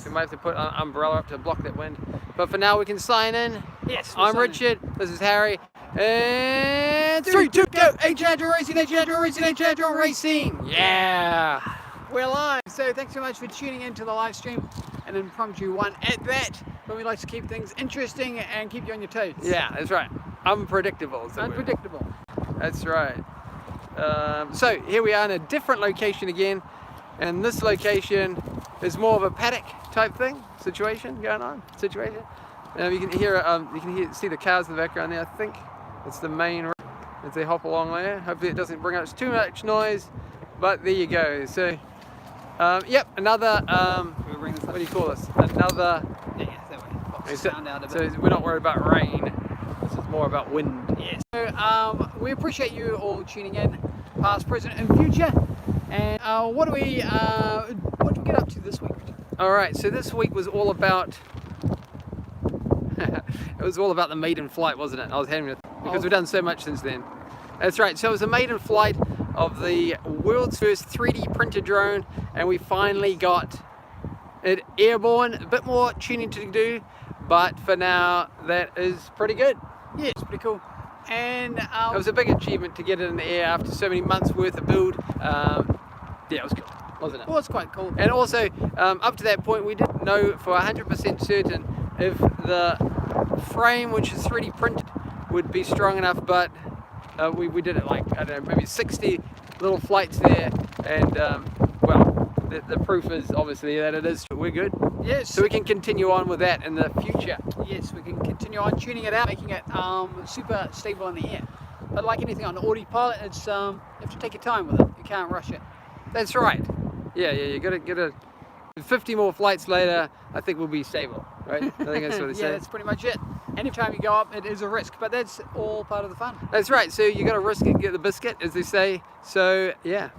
We might have to put an umbrella up to block that wind. But for now we can sign in. Yes. I'm Richard, this is Harry. And 3, 2, go! H-Agile Racing, H-Agile Racing, H-Agile Racing! Yeah! We're live, so thanks so much for tuning in to the live stream, an impromptu one at that, but we like to keep things interesting and keep you on your toes. Yeah, that's right. Unpredictable. Unpredictable. That's right. So here we are in a different location again, and this location is more of a paddock type thing, situation going on. You can hear, see the cows in the background there. I think it's the main road as they hop along there. Hopefully it doesn't bring up too much noise, but there you go. So, yep, another. What do you call this? Another. Yeah, that way. Sound out a bit. So we're not worried about rain. This is more about wind. Yes. So we appreciate you all tuning in, past, present, and future. And what do we get up to this week? All right. So this week was all about. It was all about the maiden flight, wasn't it? I was having because we've done so much since then. That's right. So it was a maiden flight of the world's first 3D printed drone, and we finally got it airborne. A bit more tuning to do, but for now that is pretty good. Yeah, it's pretty cool. And it was a big achievement to get it in the air after so many months worth of build. Yeah, it was cool, wasn't it? Well, it's quite cool. And also, up to that point, we didn't know for 100% certain if the frame, which is 3D printed, would be strong enough, but we did it like, I don't know, maybe 60 little flights there, and well, the proof is obviously that it is. We're good. Yes. So we can continue on with that in the future. Yes, we can continue on tuning it out, making it super stable in the air. But like anything on ArduPilot, it's you have to take your time with it. You can't rush it. That's right. Yeah, you gotta get a 50 more flights later. I think we'll be stable, right? I think that's what they say. Yeah, that's pretty much it. Anytime you go up, it is a risk, but that's all part of the fun. That's right. So you got to risk it, get the biscuit, as they say. So yeah.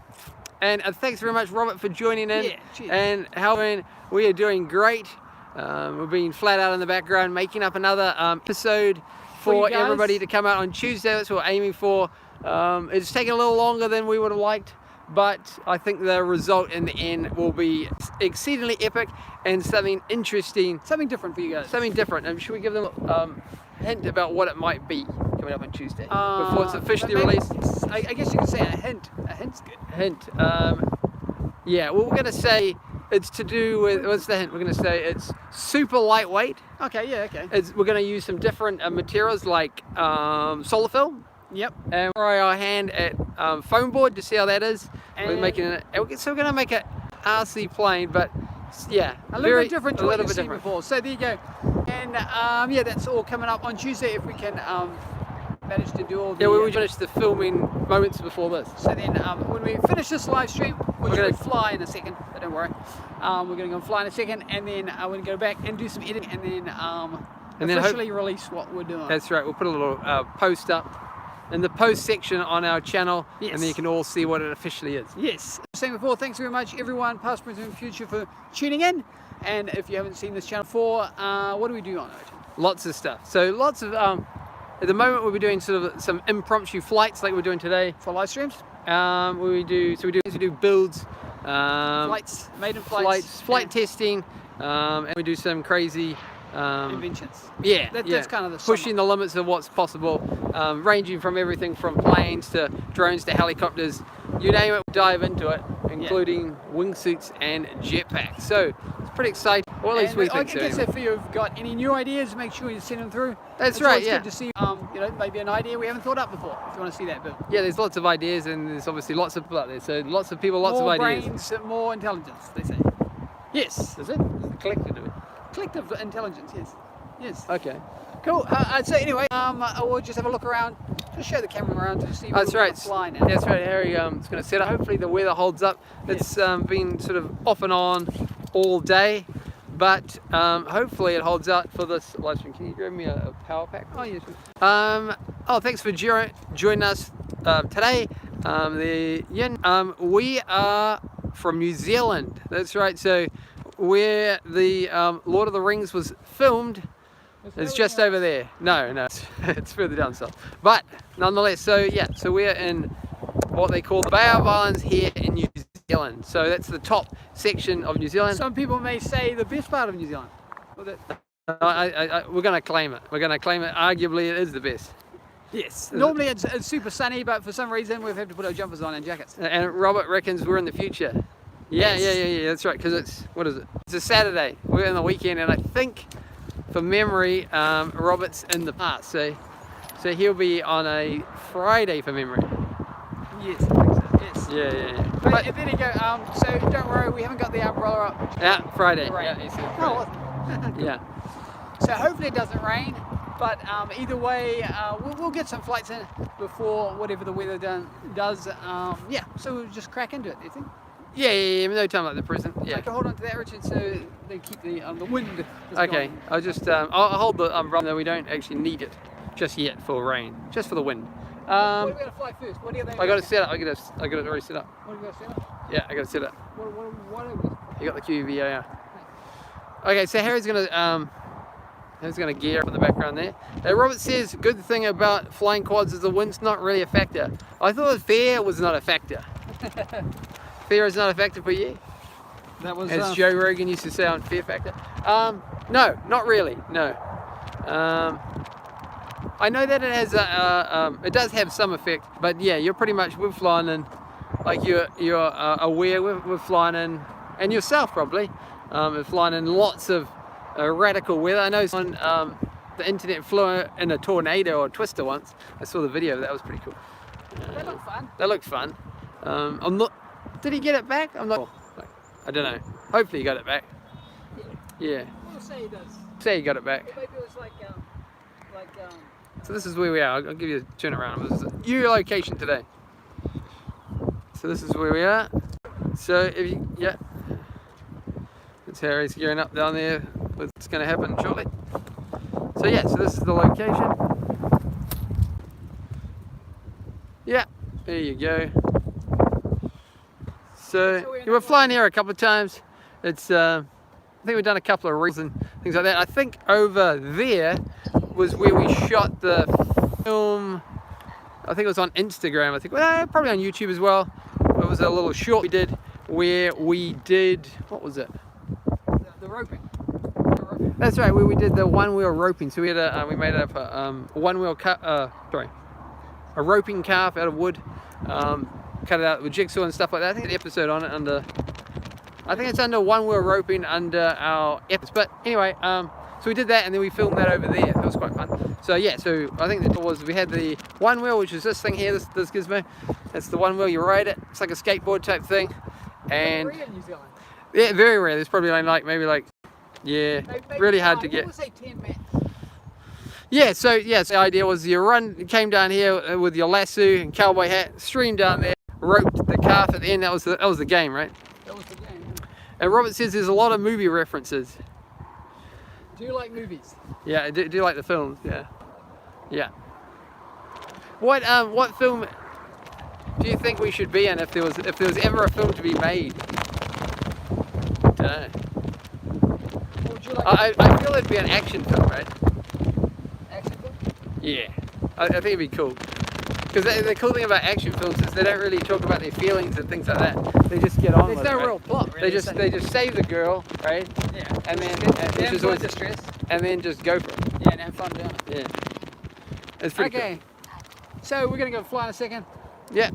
And thanks very much, Robert, for joining in. Yeah, cheers. And Halloween, we are doing great. We've been flat out in the background, making up another episode for everybody to come out on Tuesday. That's what we're aiming for. It's taken a little longer than we would have liked, but I think the result in the end will be exceedingly epic and something interesting. Something different for you guys. Something different. Should we give them a hint about what it might be coming up on Tuesday before it's officially released? I guess you could say a hint. A hint's good. Hint. Yeah, well, we're going to say it's to do with, what's the hint? We're going to say it's super lightweight. Okay, yeah, okay. We're going to use some different materials like solar film. Yep. And try our hand at foam board to see how that is. And we're making it. So we're going to make it RC plane, but yeah, a little bit different to what you've seen before. So there you go. And yeah, that's all coming up on Tuesday if we can manage to do all the. Yeah, we finished the filming moments before this. So then when we finish this live stream, which we're going to fly in a second, but don't worry, we're going to go fly in a second, and then we're going to go back and do some editing, and then officially release what we're doing. That's right. We'll put a little post up in the post section on our channel, yes. And then you can all see what it officially is. Yes. Same before, thanks very much everyone, past, present, and future, for tuning in. And if you haven't seen this channel before, what do we do on it? Lots of stuff. So lots of, at the moment we'll be doing sort of some impromptu flights like we're doing today. For live streams? We do builds. Flights, maiden flights. Flight testing, and we do some crazy inventions. Yeah, that's kind of the pushing the limits of what's possible, ranging from everything from planes to drones to helicopters, you name it, we'll dive into it, including wingsuits and jetpacks. So it's pretty exciting. Or at least we think so. I guess if you've got any new ideas, make sure you send them through. That's right. It's good to see, you know, maybe an idea we haven't thought up before. If you want to see that, but yeah, there's lots of ideas, and there's obviously lots of people out there. So lots of people, lots of ideas. More brains, more intelligence, they say. Yes. Is it? It's the collective of it. Collective intelligence, yes. Yes. Okay. Cool. So anyway, we'll just have a look around. Just show the camera around to see. That's right. Fly now. That's right, Harry. It's going to set up. Hopefully the weather holds up. It's been sort of off and on all day, but hopefully it holds out for this live stream. Can you grab me a power pack? Oh yes. Thanks for joining us today. We are from New Zealand. That's right. So where the Lord of the Rings was filmed is just over there. No, it's further down south. But nonetheless, so yeah, so we're in what they call the Bay of Islands here in New Zealand. So that's the top section of New Zealand. Some people may say the best part of New Zealand. Well, we're going to claim it. We're going to claim it. Arguably, it is the best. yes. Normally it's super sunny, but for some reason we've had to put our jumpers on and jackets. And Robert reckons we're in the future. Yeah, Yes. yeah. That's right. Because it's, what is it? It's a Saturday. We're in the weekend, and I think, from memory, Robert's in the past. So he'll be on a Friday from memory. Yes, I think so. Yes. Yeah. But there you go. So don't worry, we haven't got the umbrella up. Yeah, Friday. Rain. Yeah, he said Oh, Friday. Yeah. so hopefully it doesn't rain. But either way, we'll get some flights in before whatever the weather does. Yeah, so we'll just crack into it, do you think? Yeah. No time like the present. Yeah. I can hold on to that, Richard, so they keep the wind. Okay. I'll just I'll hold the umbrella. We don't actually need it just yet for rain, just for the wind. What are we going to fly first? What do you think? I got it set up. I got it already set up. What are we going to set up? Yeah, I got it set up. What are we? You got the QVAR. Okay, so Harry's gonna gear up in the background there. Robert says good thing about flying quads is the wind's not really a factor. I thought fear was not a factor. Fear is not a factor for you, That was as Joe Rogan used to say on Fear Factor. No, not really. No. I know that it has it does have some effect, but yeah, you're pretty much we're flying in, like you're aware we're flying in, and yourself probably, flying in lots of radical weather. I know on the internet flew in a tornado or a twister once. I saw the video. That was pretty cool. They look fun. They look fun. I'm not. Did he get it back? I'm not. I don't know. Hopefully he got it back. Yeah. We'll say he does. Say he got it back. Or maybe it was like So this is where we are. I'll give you a turn around. This is your location today. So this is where we are. So if you, yeah. It's Harry's gearing up down there. What's going to happen shortly. So yeah, so this is the location. Yeah, there you go. So you were flying here a couple of times. It's I think we've done a couple of reels and things like that. I think over there was where we shot the film. I think it was on Instagram. I think probably on YouTube as well. It was a little short we did where we did, what was it? the roping. That's right, where we did the one-wheel roping. So we had we made up a one-wheel a roping calf out of wood, cut it out with jigsaw and stuff like that. I think the episode on it I think it's under one-wheel roping under our episode. But anyway, so we did that and then we filmed that over there. That was quite fun. So yeah, so I think it was we had the one wheel, which is this thing here, this gizmo. That's the one wheel, you ride it. It's like a skateboard type thing. And Rare in New Zealand. yeah, very rare. There's probably only maybe yeah, Maybe really hard to we'll get. say 10 men. Yeah, so the idea was you came down here with your lasso and cowboy hat, streamed down there, roped the calf at the end. That was the game, right? That was the game. Yeah. And Robert says there's a lot of movie references. Do you like movies? Yeah, I do like the films. Yeah. What film do you think we should be in if there was ever a film to be made? Don't know. What would you like? I feel it'd be an action film, right? Action film? Yeah, I think it'd be cool. Because the cool thing about action films is they don't really talk about their feelings and things like that. They just get on There's with it. no Right? real plot, really. They just save the girl, right? Yeah. And then They're just in always, distress. and then just go for it. Yeah, and have fun doing it. Yeah, it's pretty Okay. So we're gonna go fly in a second. cool. Yeah,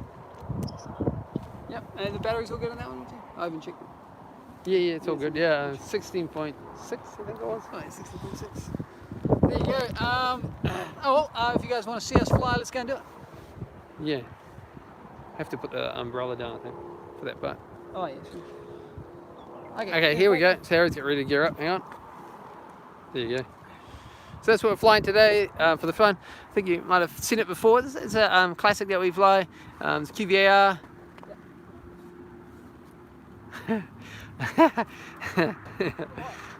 Yep. And the battery's all good on that one, too? I haven't checked it. yeah, it's all good. Yeah, 16.6 I think it was. Oh, yeah, 60.6. There you go. If you guys want to see us fly, let's go and do it. Yeah, have to put the umbrella down I think for that part. Oh yeah, sure. Okay, here we go. Sarah's get ready to gear up. Hang on. There you go. So that's what we're flying today for the fun. I think you might have seen it before. It's a classic that we fly. It's QVAR.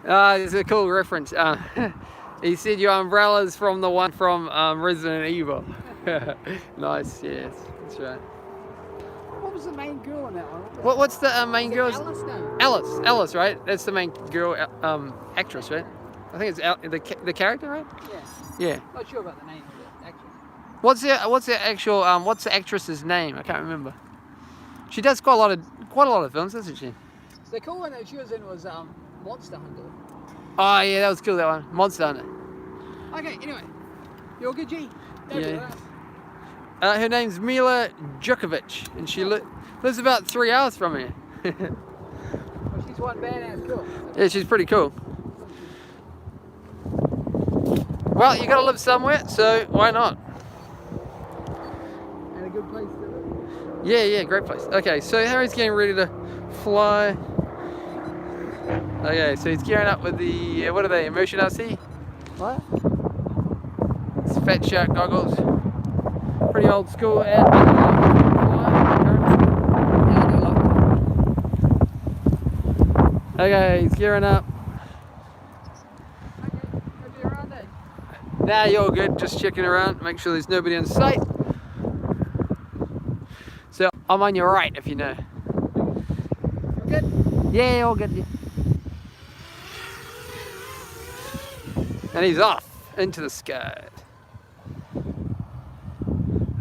It's a cool reference. He said your umbrella's from the one from Resident Evil. Nice, yes, that's right. What was the main girl in that one? What's the main girl's? Alice? No. Alice, right? That's the main girl actress, right? I think it's the character, right? Yeah. Yeah. Not sure about the name of the actress. What's the actual what's the actress's name? I can't remember. She does quite a lot of films, doesn't she? The cool one that she was in was Monster Hunter. Oh yeah, that was cool, that one. Monster Hunter. Okay, anyway. You're good, G? Yeah. Her name's Mila Djukovic, and she lives about 3 hours from here. Well, she's one badass cool. Yeah, she's pretty cool. Well, you gotta live somewhere, so why not? And a good place to live. Yeah, great place. Okay, so Harry's getting ready to fly. Okay, so he's gearing up with the, what are they, Immersion RC? What? It's Fat Shark goggles. Pretty old school. Okay, he's gearing up. Nah, you're good. Just checking around, make sure there's nobody in sight. So I'm on your right, if you know. You're good? Yeah, all good. Yeah. And he's off into the sky. You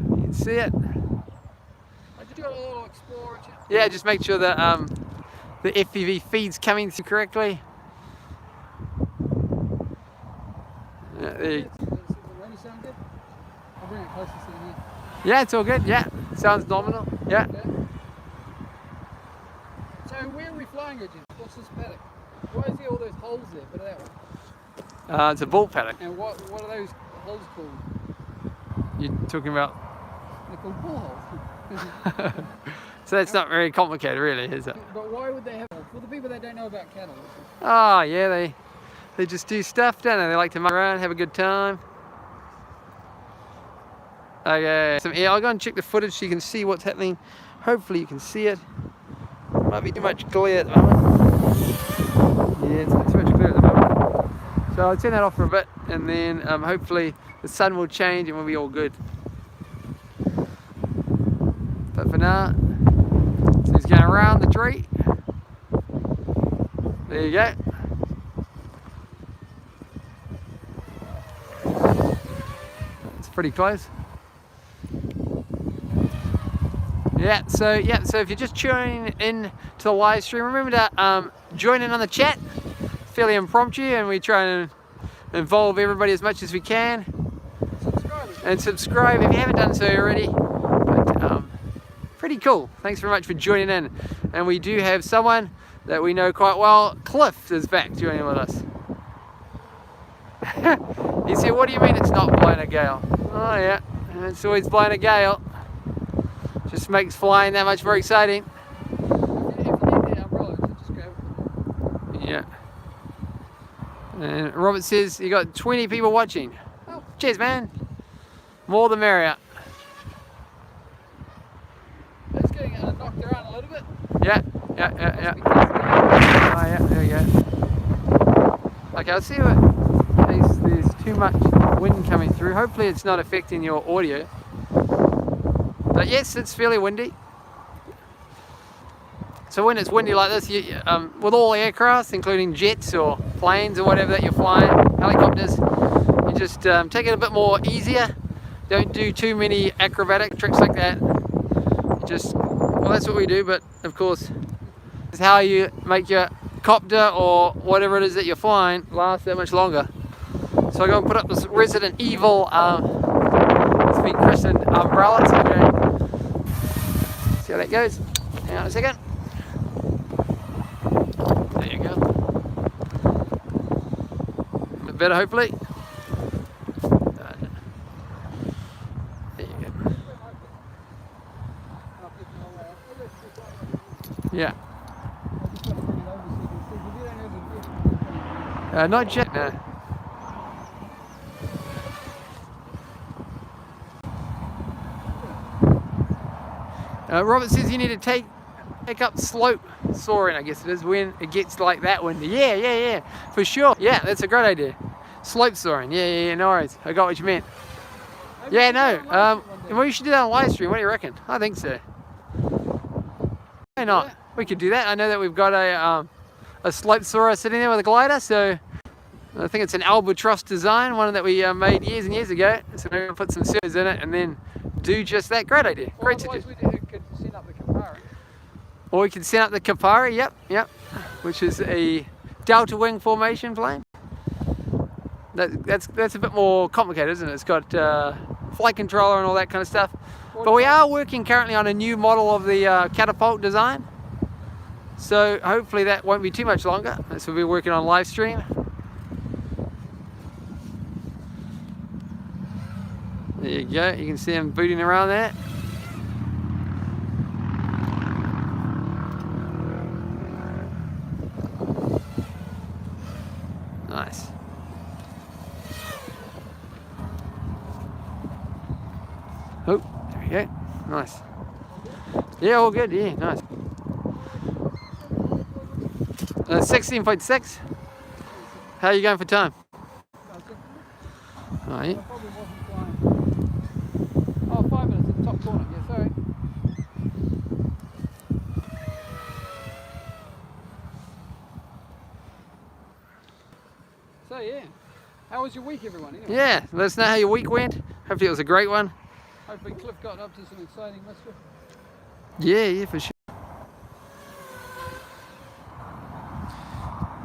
can see it. I just got a little explorer. Yeah, just make sure that the FPV feed's coming through correctly. There you go. I'll bring it closer to the knee. Yeah, it's all good. Yeah, sounds nominal. Yeah. Okay. So where are we flying at, Jim? What's this paddock? Why is there all those holes there? What are that one? It's a bull paddock. And what are those holes called? You're talking about. They're called bull holes. So that's not very complicated, really, is it? But why would they have holes? For the people that don't know about cattle. Oh yeah, they just do stuff, don't they? They like to muck around, have a good time. Okay, I'll go and check the footage so you can see what's happening. Hopefully you can see it. Might be too much glare at the moment. Yeah, it's not too much glare at the moment. So I'll turn that off for a bit, and then hopefully the sun will change and we'll be all good. But for now, so he's going around the tree. There you go. It's pretty close. So if you're just tuning in to the live stream, remember to join in on the chat. It's fairly impromptu, and we try and involve everybody as much as we can. And subscribe if you haven't done so already. But pretty cool. Thanks very much for joining in. And we do have someone that we know quite well. Cliff is back joining with us. He said, "What do you mean it's not blowing a gale?" Oh yeah, it's always blowing a gale. Just makes flying that much more exciting. If you need the umbrella, just grab it. Yeah. And Robert says you got 20 people watching. Oh. Cheers, man. More the merrier. It's getting knocked around a little bit. Yeah. Oh yeah, there you go. Okay, I'll see what. There's too much wind coming through. Hopefully it's not affecting your audio. But yes, it's fairly windy. So when it's windy like this, with all aircraft, including jets or planes or whatever that you're flying, helicopters, you just take it a bit more easier. Don't do too many acrobatic tricks like that. Well, that's what we do, but of course, it's how you make your copter or whatever it is that you're flying last that much longer. So I go and put up this Resident Evil, it's been christened umbrella. So I'm going to see how that goes. Hang on a second. There you go. A bit better, hopefully. There you go. Yeah. Not yet, no. Robert says you need to take up slope soaring, I guess it is, when it gets like that windy. Yeah, for sure. Yeah, that's a great idea. Slope soaring. Yeah, no worries. I got what you meant. Yeah, no. We should do that on live stream. What do you reckon? I think so. Why not? We could do that. I know that we've got a slope soarer sitting there with a glider, so I think it's an albatross design, one that we made years and years ago. So we're going to put some servers in it and then do just that. Great idea. Great to do. We could set up the comparison. Or we can set up the Kapari, yep, which is a delta wing formation plane. That's a bit more complicated, isn't it? It's got flight controller and all that kind of stuff. But we are working currently on a new model of the catapult design. So hopefully that won't be too much longer. So we'll be working on Livestream. There you go, you can see them booting around there. Nice. Oh, there we go. Nice. Yeah, all good. Yeah, nice. 16.6. How are you going for time? All right. Oh, 5 minutes in the top corner. Yeah, sorry. So yeah, how was your week, everyone? Anyway? Yeah, let us know how your week went. Hopefully it was a great one. Hopefully Cliff got up to some exciting mischief. Yeah, for sure.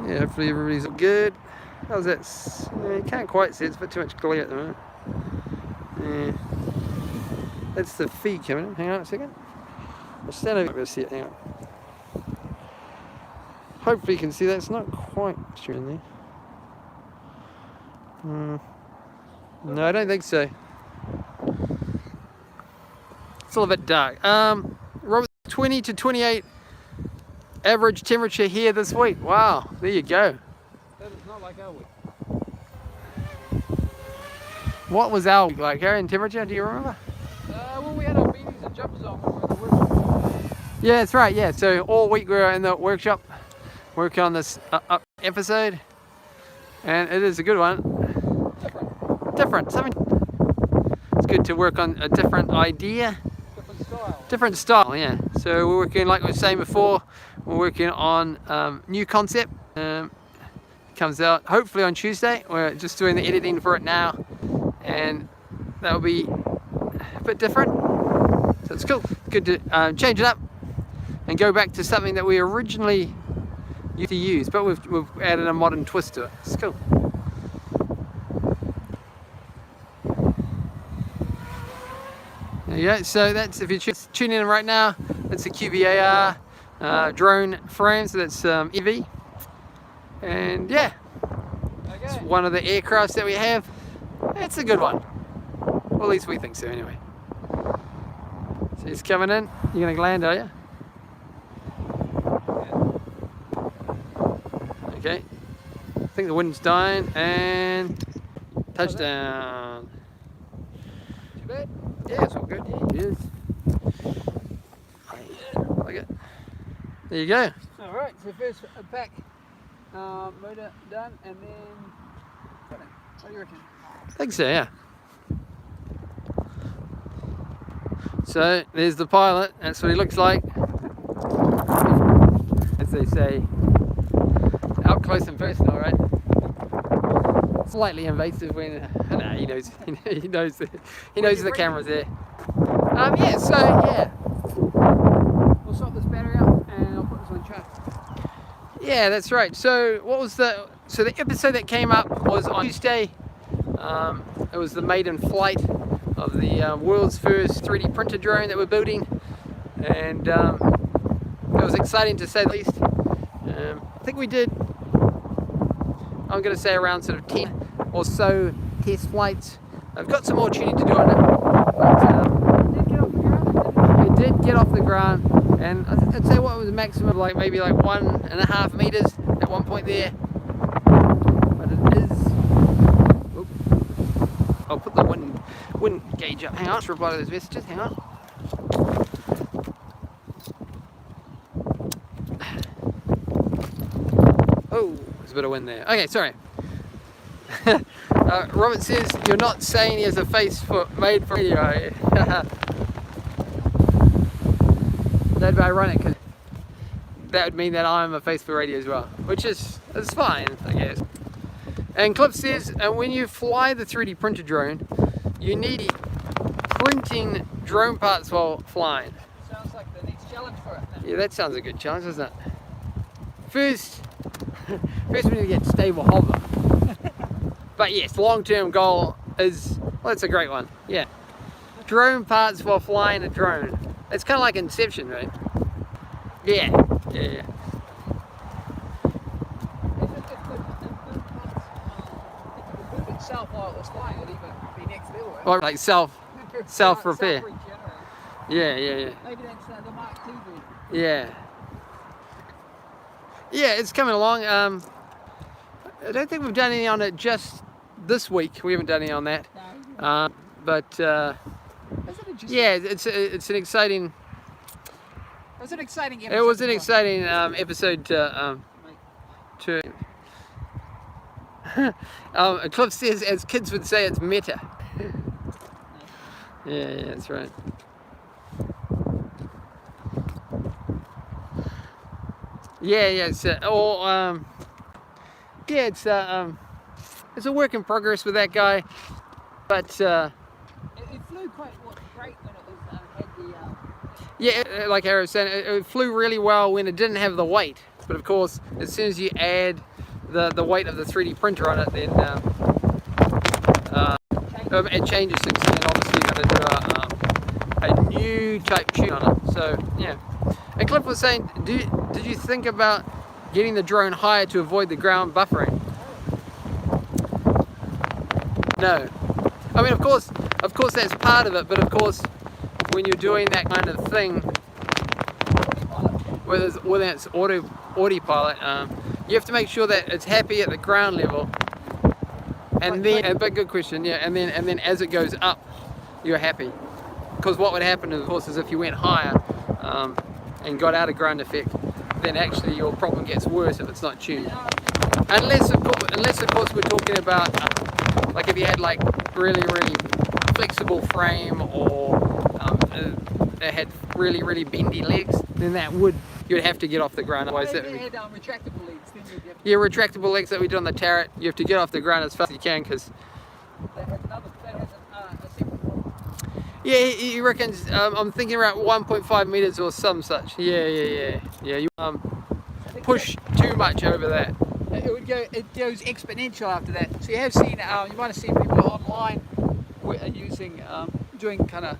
Yeah, hopefully everybody's good. How's that? Yeah, you can't quite see, it's a bit too much glare at the moment. Yeah. That's the feed coming in. Hang on a second. I'll stand over to see it. Hang on. Hopefully you can see that. It's not quite in there. No, I don't think so. It's all a bit dark. Robert, 20 to 28 average temperature here this week. Wow, there you go. That is not like our week. What was our week like, Harry, in temperature? Do you remember? Well, we had our beanies and jumpers on when we were in the workshop. Yeah, that's right. Yeah, so all week we were in the workshop working on this episode, and it is a good one. Different. Something. It's good to work on a different idea. Different style, yeah. So we're working, like we were saying before, we're working on new concept. Comes out hopefully on Tuesday. We're just doing the editing for it now, and that'll be a bit different. So it's cool. Good to change it up and go back to something that we originally used to use, but we've added a modern twist to it. It's cool. There you go. So that's, if you're tuning in right now, that's a QVAR drone frame. So that's EV, and yeah, it's one of the aircrafts that we have. It's a good one. Well, at least we think so, anyway. So he's coming in. You're gonna land, are you? Okay. I think the wind's dying, and touchdown. Too bad. Yeah, it's all good. Yeah, it is. Like it. There you go. All right. So first pack motor done, and then what do you reckon? I think so, yeah. So there's the pilot. That's what he looks like. As they say, out close and personal, right? Slightly invasive when no, he knows the camera's there. Yeah, so yeah. We'll swap this battery out and I'll put this on charge. Yeah, that's right. So what was the episode that came up was on Tuesday. It was the maiden flight of the world's first 3D printed drone that we're building, and it was exciting to say the least. I think we did, I'm going to say, around sort of 10 or so test flights. I've got some more tuning to do on it, but it did get off the ground, and I'd say what was the maximum, like maybe like 1.5 meters at one point there. But it is. I'll put the wind gauge up. Hang on, let's reply to those messages. Hang on. Oh, there's a bit of wind there. Okay, sorry. Robert says you're not saying he has a face made for radio. That'd be ironic, because that would mean that I'm a face for radio as well, which is fine, I guess. And Cliff says, when you fly the 3D printed drone, you need printing drone parts while flying. Sounds like the next challenge for it. Yeah, that sounds a good challenge, doesn't it? First we need to get stable hover. But yes, long-term goal is, well, it's a great one. Yeah, drone parts while flying a drone. It's kind of like Inception, right? Yeah. While it was flying, it'd even be next level. Right? Or like self-repair. Yeah. Maybe that's the Mark II version. Yeah, it's coming along. I don't think we've done any on it just this week. We haven't done any on that. No. But yeah, it's an exciting. It was an exciting episode. It was an exciting episode to. Cliff says, as kids would say, it's meta. Yeah, that's right. Yeah, it's it's a work in progress with that guy, but it flew quite great when it was had the. Yeah, like Arrow said, it flew really well when it didn't have the weight. But of course, as soon as you add the weight of the 3D printer on it, then it changes things. And obviously, you're going to do a new type tune on it. So yeah. And Cliff was saying, did you think about getting the drone higher to avoid the ground buffering? No. I mean, of course that's part of it, but of course, when you're doing that kind of thing, whether it's ArduPilot, you have to make sure that it's happy at the ground level, and then, but good question, yeah, and then as it goes up, you're happy, because what would happen, of course, is if you went higher and got out of ground effect, then actually your problem gets worse if it's not tuned. Unless of course we're talking about like if you had like really flexible frame, or it had really bendy legs, then you'd have to get off the ground. Otherwise, they had retractable legs. Then you'd have to... Yeah, retractable legs that we did on the turret. You have to get off the ground as fast as you can, because that has a separate one. Yeah, he reckons. I'm thinking around 1.5 meters or some such. Yeah. You push too much over that. It goes exponential after that. So you have seen, you might have seen people online using, doing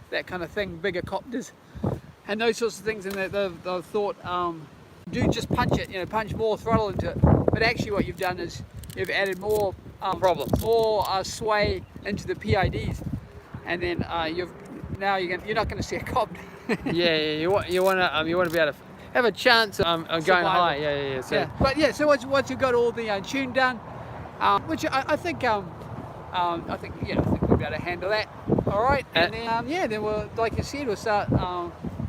that kind of thing, bigger copters, and those sorts of things, and they've thought, do just punch it, punch more throttle into it. But actually, what you've done is you've added more more sway into the PIDs, and then you're not going to see a copter. Yeah, you want to be able to have a chance of going high. Yeah. So once you've got all the tune done, which I think we'll be able to handle that. All right, and then we'll, like you said, we'll start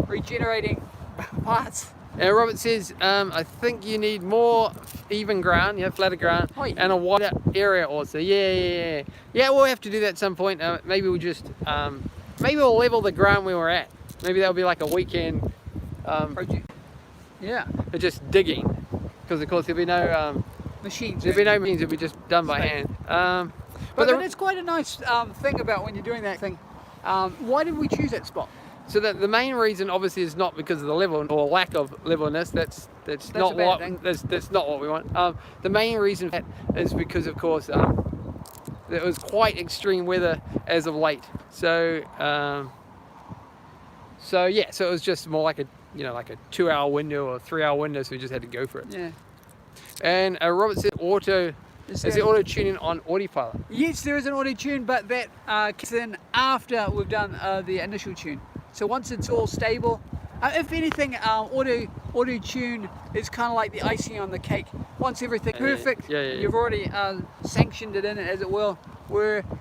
regenerating parts. And Robert says, I think you need more even ground, flatter ground, and a wider area also. Yeah, we'll have to do that at some point. Maybe we'll just, maybe we'll level the ground where we're at. Maybe that'll be like a weekend project. Yeah. Just digging, because of course there'll be no machines. There'll be no machines. It'll be just done by hand. But it's quite a nice thing about when you're doing that thing. Why did we choose that spot? So the main reason obviously is not because of the level or lack of levelness. That's not what we want. The main reason for that is because, of course, there was quite extreme weather as of late. So it was just more like a 2-hour window or 3-hour window. So we just had to go for it. Yeah. And Robert said is the auto tuning on ArduPilot? Yes, there is an auto tune, but that kicks in after we've done the initial tune. So once it's all stable, if anything, auto tune is kind of like the icing on the cake. Once everything's perfect, you've already sanctioned it in, as it were,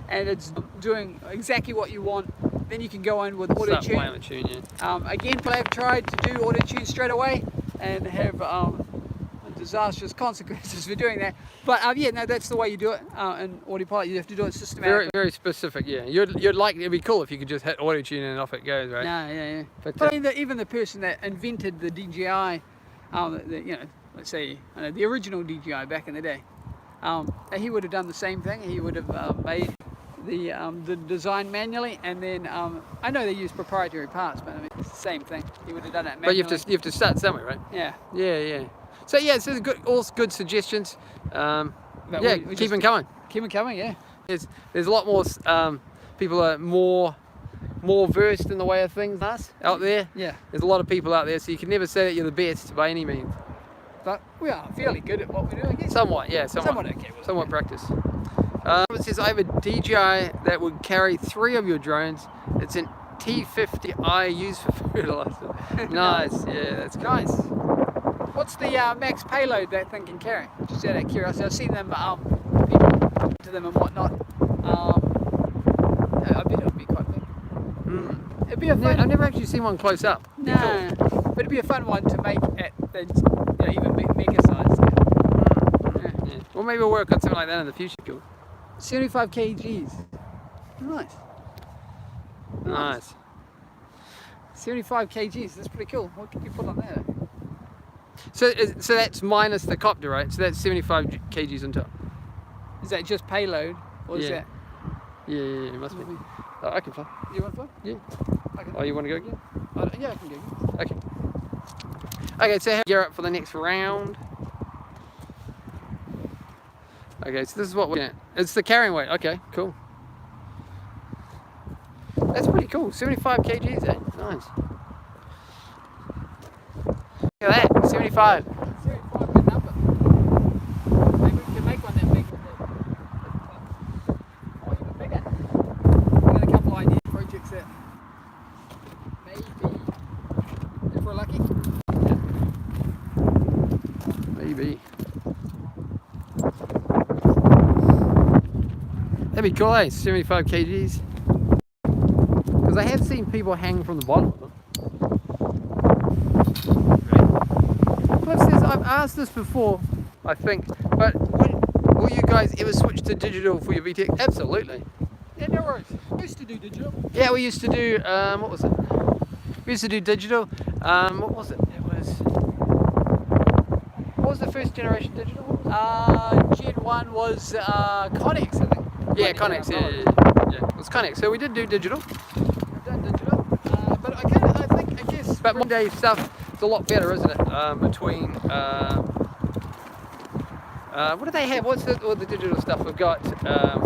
and it's doing exactly what you want, then you can go in with auto tune. Again, people have tried to do auto tune straight away and have disastrous consequences for doing that. But that's the way you do it in ArduPilot. You have to do it systematically. Very specific. Yeah, you'd like, it'd be cool if you could just hit auto tune and off it goes, right? Yeah. But even the person that invented the DJI, let's say the original DJI back in the day, he would have done the same thing. He would have made the design manually, and then I know they use proprietary parts, but I mean it's the same thing. He would have done it manually. But you have to start somewhere, right? Yeah. Yeah. So yeah, so all good suggestions. Yeah, keep them coming. Keep them coming. Yeah. There's a lot more people are more versed in the way of things than us out there. Yeah. There's a lot of people out there, so you can never say that you're the best by any means. But we are fairly good at what we do, I guess. Somewhat, yeah, somewhat okay. Somewhat practice. It says I have a DJI that would carry 3 of your drones. It's an T50I used for fertilizer. Nice, yeah, that's good. Nice. What's the max payload that thing can carry? Just out of curiosity, I've seen them, people to them and whatnot. I bet it would be quite big. It'd be a fun. I've never actually seen one close up. No, but it'd be a fun one to make at the even mega size. Yeah. Well, maybe we'll work on something like that in the future. 75 kgs. Nice. 75 kgs. That's pretty cool. What can you put on there? So that's minus the copter, right? So that's 75 kgs on top. Is that just payload, or is that? Yeah, it must be. Oh, I can fly. You want to fly? Yeah. Okay. Oh, you want to go again? Yeah, I can go again. Okay, so gear up for the next round. Okay, so this is what we're at. It's the carrying weight. Okay, cool. That's pretty cool. 75 kgs, eh? Nice. Look at that, 75. 75, good number. Maybe we can make one that big. Or even bigger. We've got a couple of idea projects that maybe, if we're lucky. Maybe. That'd be cool, eh? 75 kgs. Because I have seen people hang from the bottom of them. Cliff says, I've asked this before, I think, but will you guys ever switch to digital for your VTX? Absolutely. Yeah, no worries. We used to do digital. Yeah, we used to do, what was it? We used to do digital. What was it? What was the first generation digital? Gen 1 was Connex, I think. Yeah, Connex, yeah. It was Connex. So we did do digital. We've done digital. But I guess. But one day stuff is a lot better, isn't it? Between, what do they have? What's all the digital stuff? We've got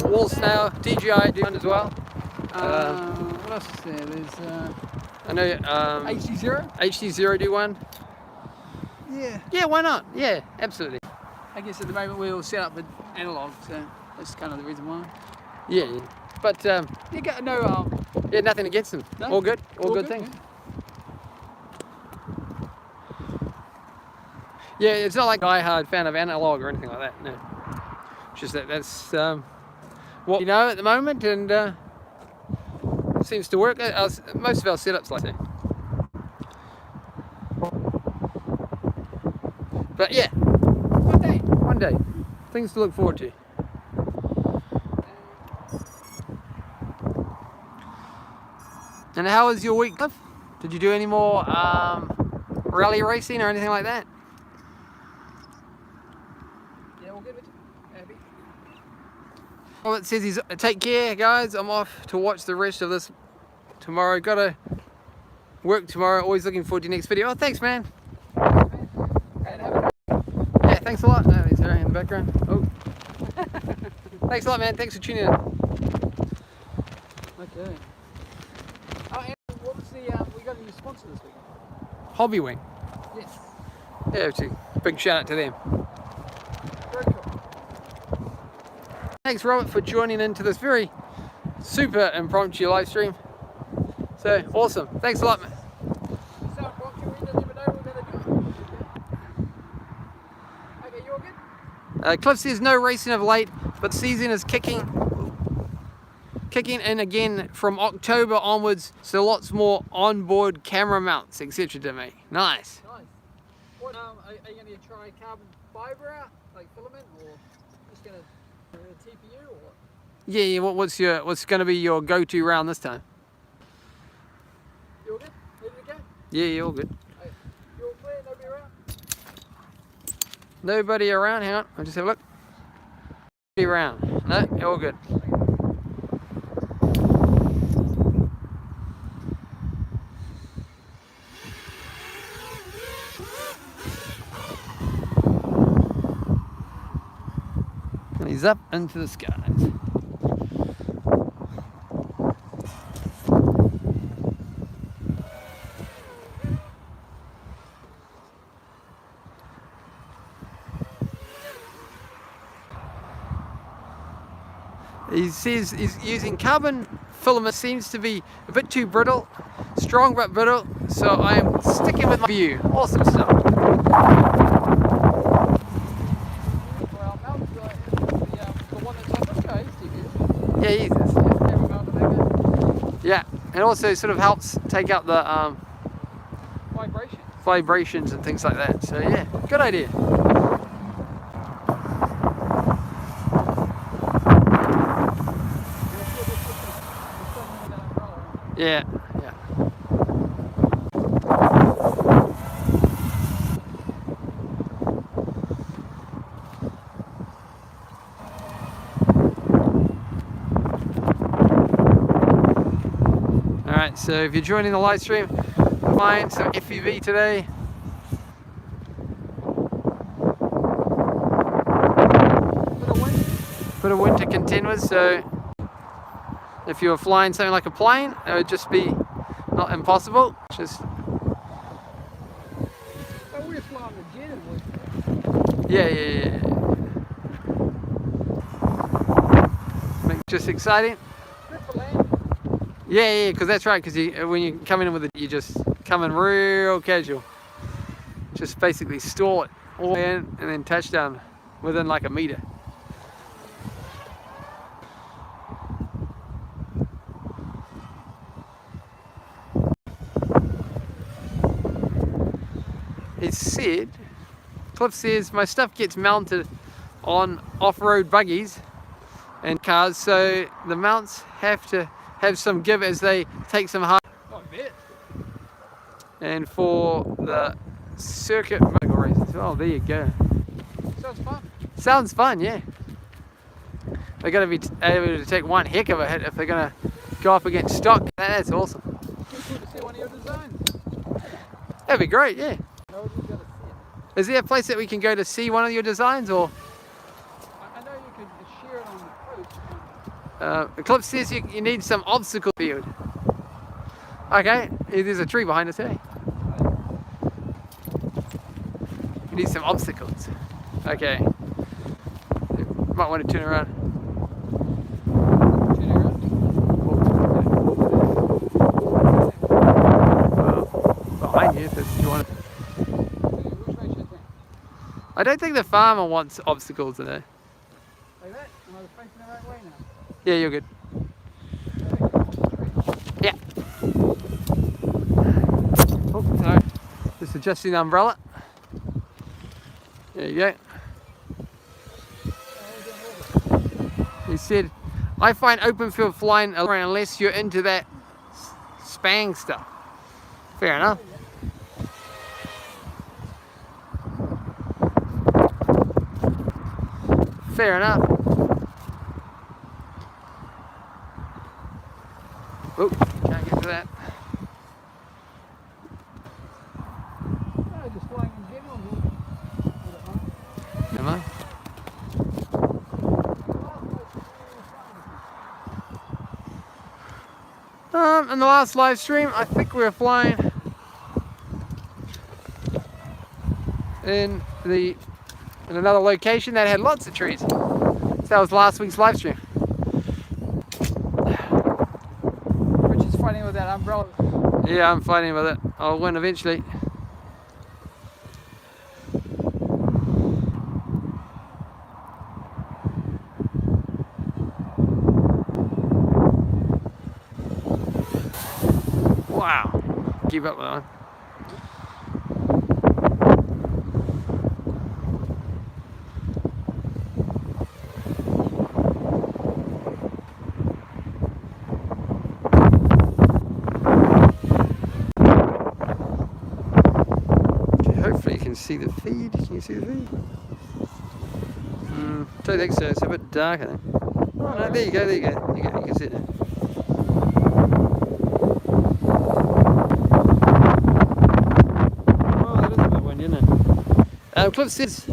Wall Snail, DJI do one as well. What else is there? There's I know HD0. HD0 do one. Yeah. Yeah, why not? Yeah, absolutely. I guess at the moment we're all set up with analog, so that's kind of the reason why. Yeah. But you got no yeah, nothing against them. No? All good. All good things. Yeah, it's not like a die-hard fan of analog or anything like that. No. It's just that's what you know at the moment, and seems to work. Most of our setups like that. But yeah, one day, things to look forward to. And how was your week, Cliff? Did you do any more rally racing or anything like that? Yeah, all good with you? Happy? Well, it says he's take care, guys. I'm off to watch the rest of this tomorrow. Gotta work tomorrow. Always looking forward to your next video. Oh, thanks, man. Yeah, thanks a lot. No, he's there in the background. Oh. Thanks a lot, man. Thanks for tuning in. Okay. Oh, and what was the, we got a new sponsor this week? Hobbywing. Yes. Yeah, it's a big shout out to them. Very cool. Thanks, Robert, for joining into this very super impromptu live stream. So, awesome. Thanks a lot, man. So impromptu, we didn't even know we were going to do it. Okay, you all good? Cliff says no racing of late, but season is kicking in again from October onwards, so lots more onboard camera mounts, etc. to me. Nice. Nice. What, are you going to try carbon fiber out, like filament, or just going to TPU, or what? Yeah. What's going to be your go-to round this time? You all good? Ready to go? Yeah, you're all good. Hey, you all clear? Nobody around? Nobody around. Hang on, I'll just have a look. Nobody around. No, you're all good. flies up into the skies. He says he's using carbon filament, seems to be a bit too brittle, strong but brittle, so I am sticking with my view. Awesome stuff. Well, Mel's the one that's on this guy, Yeah, he uses. Yeah, it also sort of helps take out the vibrations and things like that. So yeah, good idea. Yeah, yeah. Alright, so if you're joining the live stream, find some FPV today. Bit of wind to contend with, so if you were flying something like a plane, it would just be not impossible. Just we're flying the jet, yeah. Just exciting. Yeah, because that's right. Because when you come in with it, you just come in real casual. Just basically stall it all the way in and then touchdown within like a meter. It said, Cliff says, my stuff gets mounted on off-road buggies and cars, so the mounts have to have some give as they take some hard. I bet. And for the circuit motorcycle races, oh, there you go. Sounds fun. Sounds fun, yeah. They're going to be able to take one heck of a hit if they're going to go up against stock. That's awesome. Cool to see one of your designs. That'd be great, yeah. No, you gotta see it. Is there a place that we can go to see one of your designs, or? I know you can share it on the post. Eclipse says you need some obstacle field. Okay, there's a tree behind us, hey? You need some obstacles. Okay. Might want to turn around. Turn around. Behind you, if you want to. Which way should I turn? I don't think the farmer wants obstacles today. Like that? Am I facing the right way now? Yeah, you're good. Yeah. Oh, sorry. Just adjusting the umbrella. There you go. He said, I find open field flying unless you're into that spang stuff. Fair enough. Fair enough. Oh, can't get to that. No, just flying in general. Am I? In the last live stream, I think we were flying in another location that had lots of trees. So that was last week's live stream. Which is fighting with that umbrella. Yeah, I'm fighting with it. I'll win eventually. Wow. Keep up with that one. Hopefully you can see the feed. Can you see the feed? Don't think so. It's a bit dark, I think. Oh no, there you go. There you go. There you go. You can see it now. Oh, that is a bit windy, isn't it? Cliff says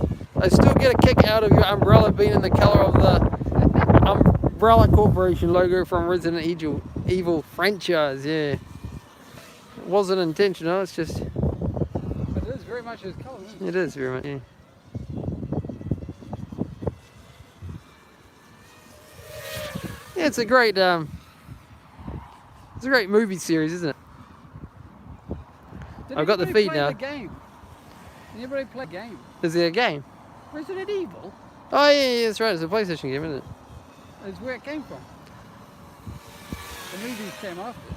I still get a kick out of your umbrella being in the color of the Umbrella Corporation logo from Resident Evil franchise. Yeah, it wasn't intentional. It's just. But it is very much his colour, isn't it? It is very much. Yeah. Yeah, it's a great movie series, isn't it? I've got the feed now. The game? Did anybody play the game? Is there a game? Resident Evil? Oh yeah, that's right. It's a PlayStation game, isn't it? Is where it came from. The movies came after.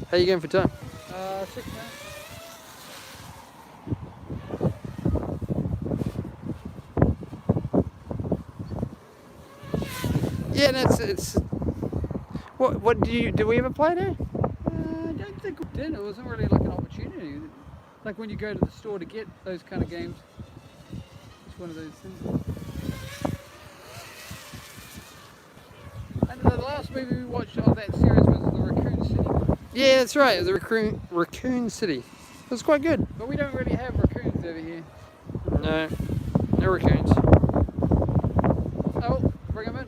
How you going for time? 6 minutes. Yeah, and it's. What did we ever play there? I don't think we did. It wasn't really like an opportunity. Like when you go to the store to get those kind of games. It's one of those things. And the last movie we watched of that series was the Raccoon City one. Yeah, that's right. It was the Raccoon City. It was quite good. But we don't really have raccoons over here. No, no raccoons. Oh, bring them in.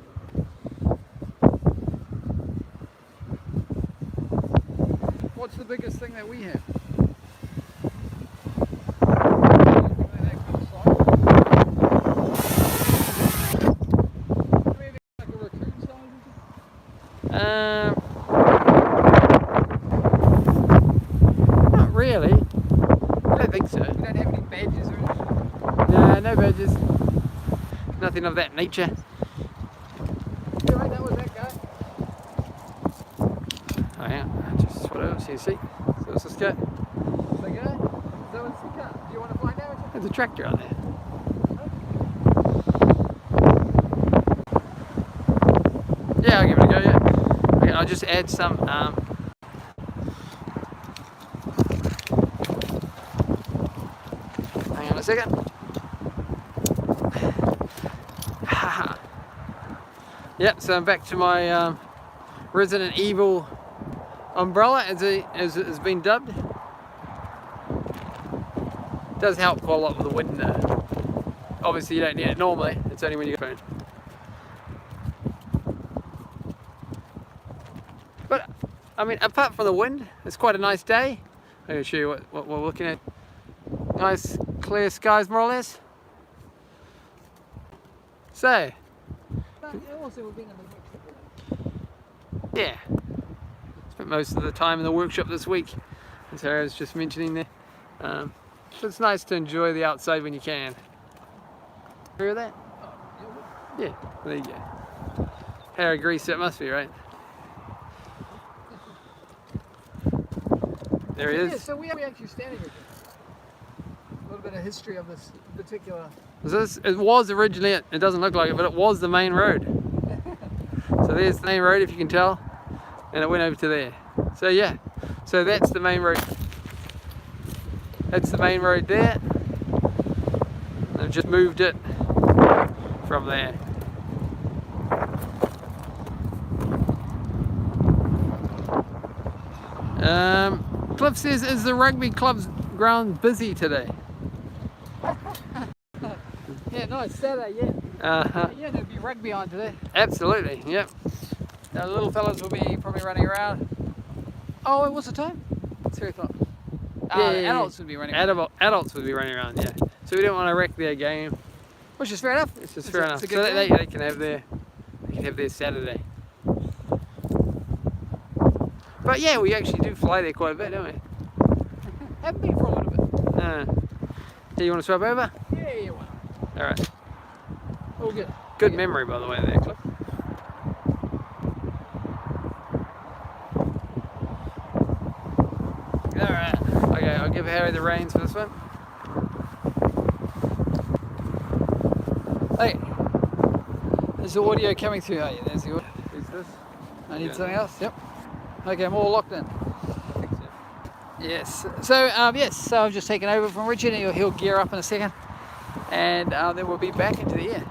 What's the biggest thing that we have? Not really. I don't think so. We don't have any badges or anything? No, no badges. Nothing of that nature. You right, that was that guy. Oh yeah, just what else you see? So what's this guy? The guy? Is that what's the guy? Do you want to find out? There's a tractor out there. Yeah, I'll give it a go, yeah. Okay, I'll just add some hang on a second. Yep, so I'm back to my Resident Evil umbrella as it has been dubbed. It does help quite a lot with the wind. Obviously you don't need it normally, it's only when you get phone. But I mean, apart from the wind, it's quite a nice day. I'm going to show you what we're looking at. Nice clear skies more or less. So yeah, spent most of the time in the workshop this week, as Harry was just mentioning there. So it's nice to enjoy the outside when you can. Hear that? Yeah, there you go. Harry agrees, so it must be, right? There he is. Yeah, so we actually standing here. A little bit of history of this particular. It was originally, it doesn't look like it, but it was the main road. So there's the main road, if you can tell, and it went over to there. So yeah, so that's the main road. That's the main road there. And I've just moved it from there. Cliff says, is the rugby club's ground busy today? Yeah, no, it's Saturday, yeah. Yeah, there'll be rugby on today. Absolutely, yep. The little fellas will be probably running around. Oh, what's the time? 3 o'clock. Yeah, adults would be running around. Adults would be running around, yeah. So we don't want to wreck their game. Which is fair enough. It's just fair enough. So they can have their Saturday. But yeah, we actually do fly there quite a bit, don't we? Haven't been for a little bit. Do you want to swap over? Yeah, you want. Alright. All good. Good memory, by the way, there, Cliff. Alright. Okay, I'll give Harry the reins for this one. Hey. Is the audio coming through? Oh, yeah, there's the audio. Who's this? I need something else? Yep. Okay, I'm all locked in. I think so. Yes. So, yes, so I've just taken over from Richard, and he'll gear up in a second. And then we'll be back into the air.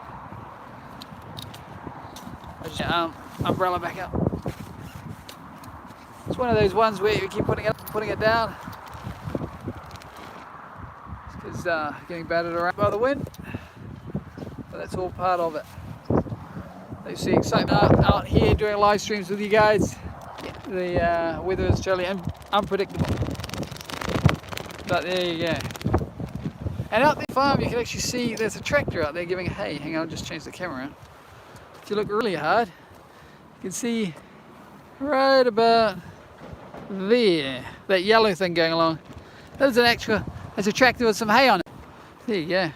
Umbrella back up. It's one of those ones where you keep putting it down. he's getting battered around by the wind, but that's all part of it. You see excitement out here doing live streams with you guys. The weather is totally unpredictable, but there you go. And out the farm you can actually see there's a tractor out there giving hay. Hang on, I'll just change the camera around. If you look really hard, you can see right about there, that yellow thing going along. There's a tractor with some hay on it. There you go.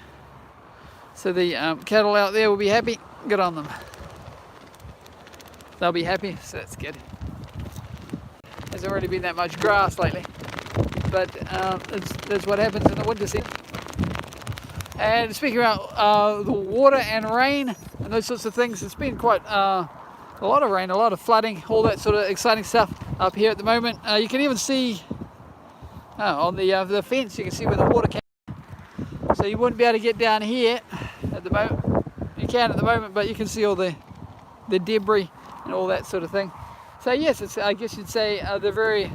So the cattle out there will be happy. Good on them. They'll be happy, so that's good. There's already been that much grass lately, but that's what happens in the winter season. And speaking about the water and rain and those sorts of things, it's been quite a lot of rain, a lot of flooding, all that sort of exciting stuff up here at the moment. You can even see on the fence, you can see where the water came. So you wouldn't be able to get down here at the moment. You can at the moment, but you can see all the debris and all that sort of thing. So yes, it's, I guess you'd say the very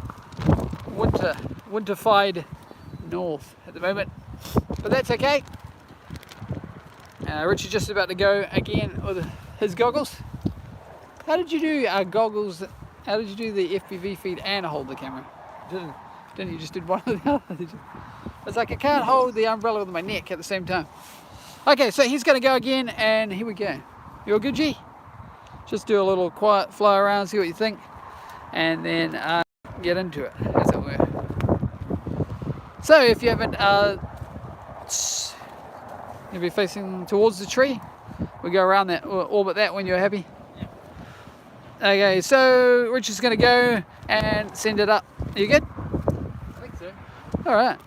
winterfied north at the moment, but that's okay. Richard's just about to go again with his goggles. How did you do goggles? How did you do the FPV feed and hold the camera? Didn't you just did one or the other? It's like I can't hold the umbrella with my neck at the same time. Okay, so he's going to go again, and here we go. You all good, G? Just do a little quiet fly around, see what you think, and then get into it, as it were. So if you haven't, you'll be facing towards the tree. We go around that, or orbit that when you're happy. Yeah. Okay, so Richard's going to go and send it up. Are you good? I think so. All right.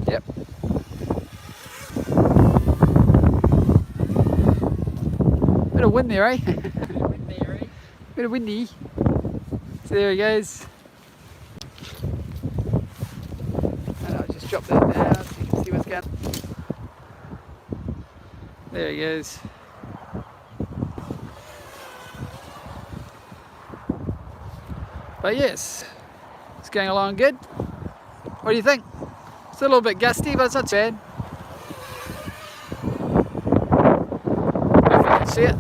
Yep. Bit of wind there, eh? Bit of windy. So there he goes. And I'll just drop that down so you can see what's going on. There he goes. But yes, it's going along good. What do you think? It's a little bit gusty, but it's not bad. If you can see it.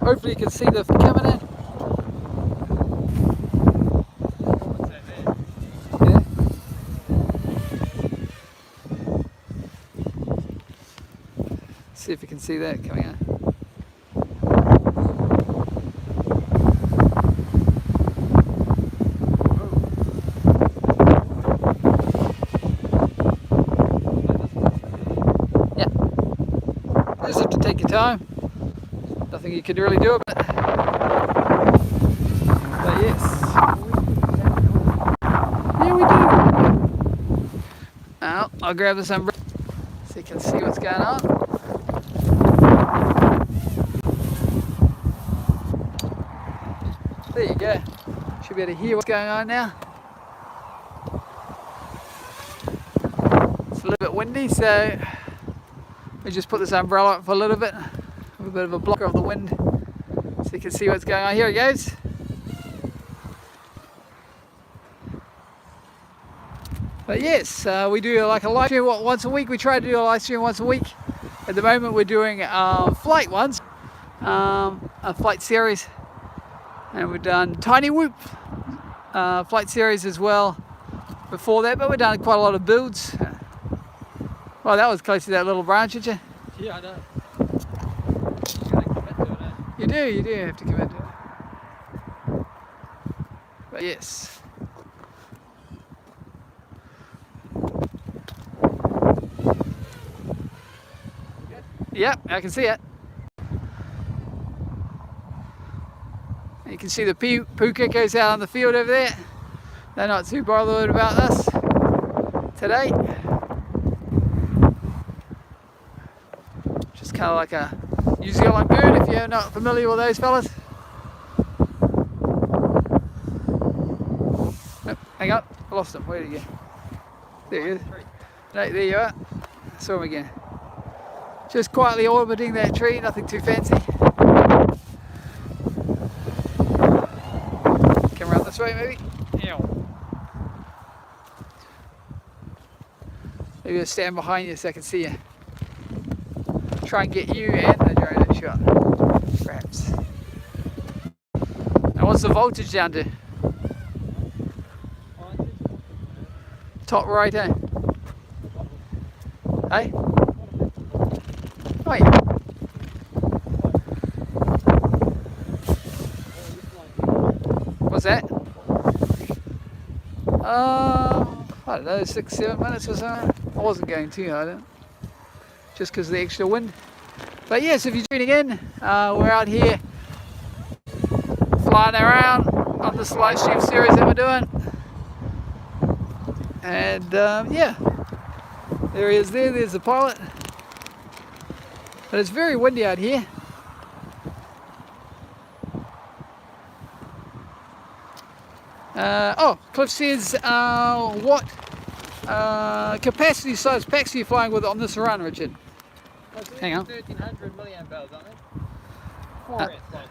Hopefully you can see the coming in. Yeah. See if you can see that coming out. Yeah. Just have to take your time. Nothing you could really do about it. But yes. Yeah, we do. Now, I'll grab this umbrella so you can see what's going on. There you go. Should be able to hear what's going on now. It's a little bit windy, so we just put this umbrella up for a little bit. A bit of a blocker of the wind so you can see what's going on. Here it goes. But yes, we do like a live stream once a week. We try to do a live stream once a week. At the moment we're doing flight ones, a flight series, and we've done Tiny Whoop flight series as well before that, but we've done quite a lot of builds. Well, that was close to that little branch, did you? Yeah, I know. You do have to commit to it. But yes. Yep, I can see it. You can see the poo geckos out on the field over there. They're not too bothered about us today. Just kind of like a New Zealand bird, if you're not familiar with those fellas. Oh, hang on, I lost him. Where did he go? There he is. No, there you are. Saw him again. Just quietly orbiting that tree, nothing too fancy. Come around this way, maybe. Maybe I'll stand behind you so I can see you. Try and get you and the drone in shot, perhaps. Now, what's the voltage down to? Top right, eh? Hey? Oh yeah. What's that? I don't know, 6-7 minutes or something. I wasn't going too hard, just because of the extra wind. But yes, if you're tuning in, we're out here flying around on this live stream series that we're doing. And yeah, there he is there, there's the pilot. But it's very windy out here. Oh, Cliff says, what capacity size packs are you flying with on this run, Richard? Hang on. 1300 milliamp hours, aren't they? 4S light load.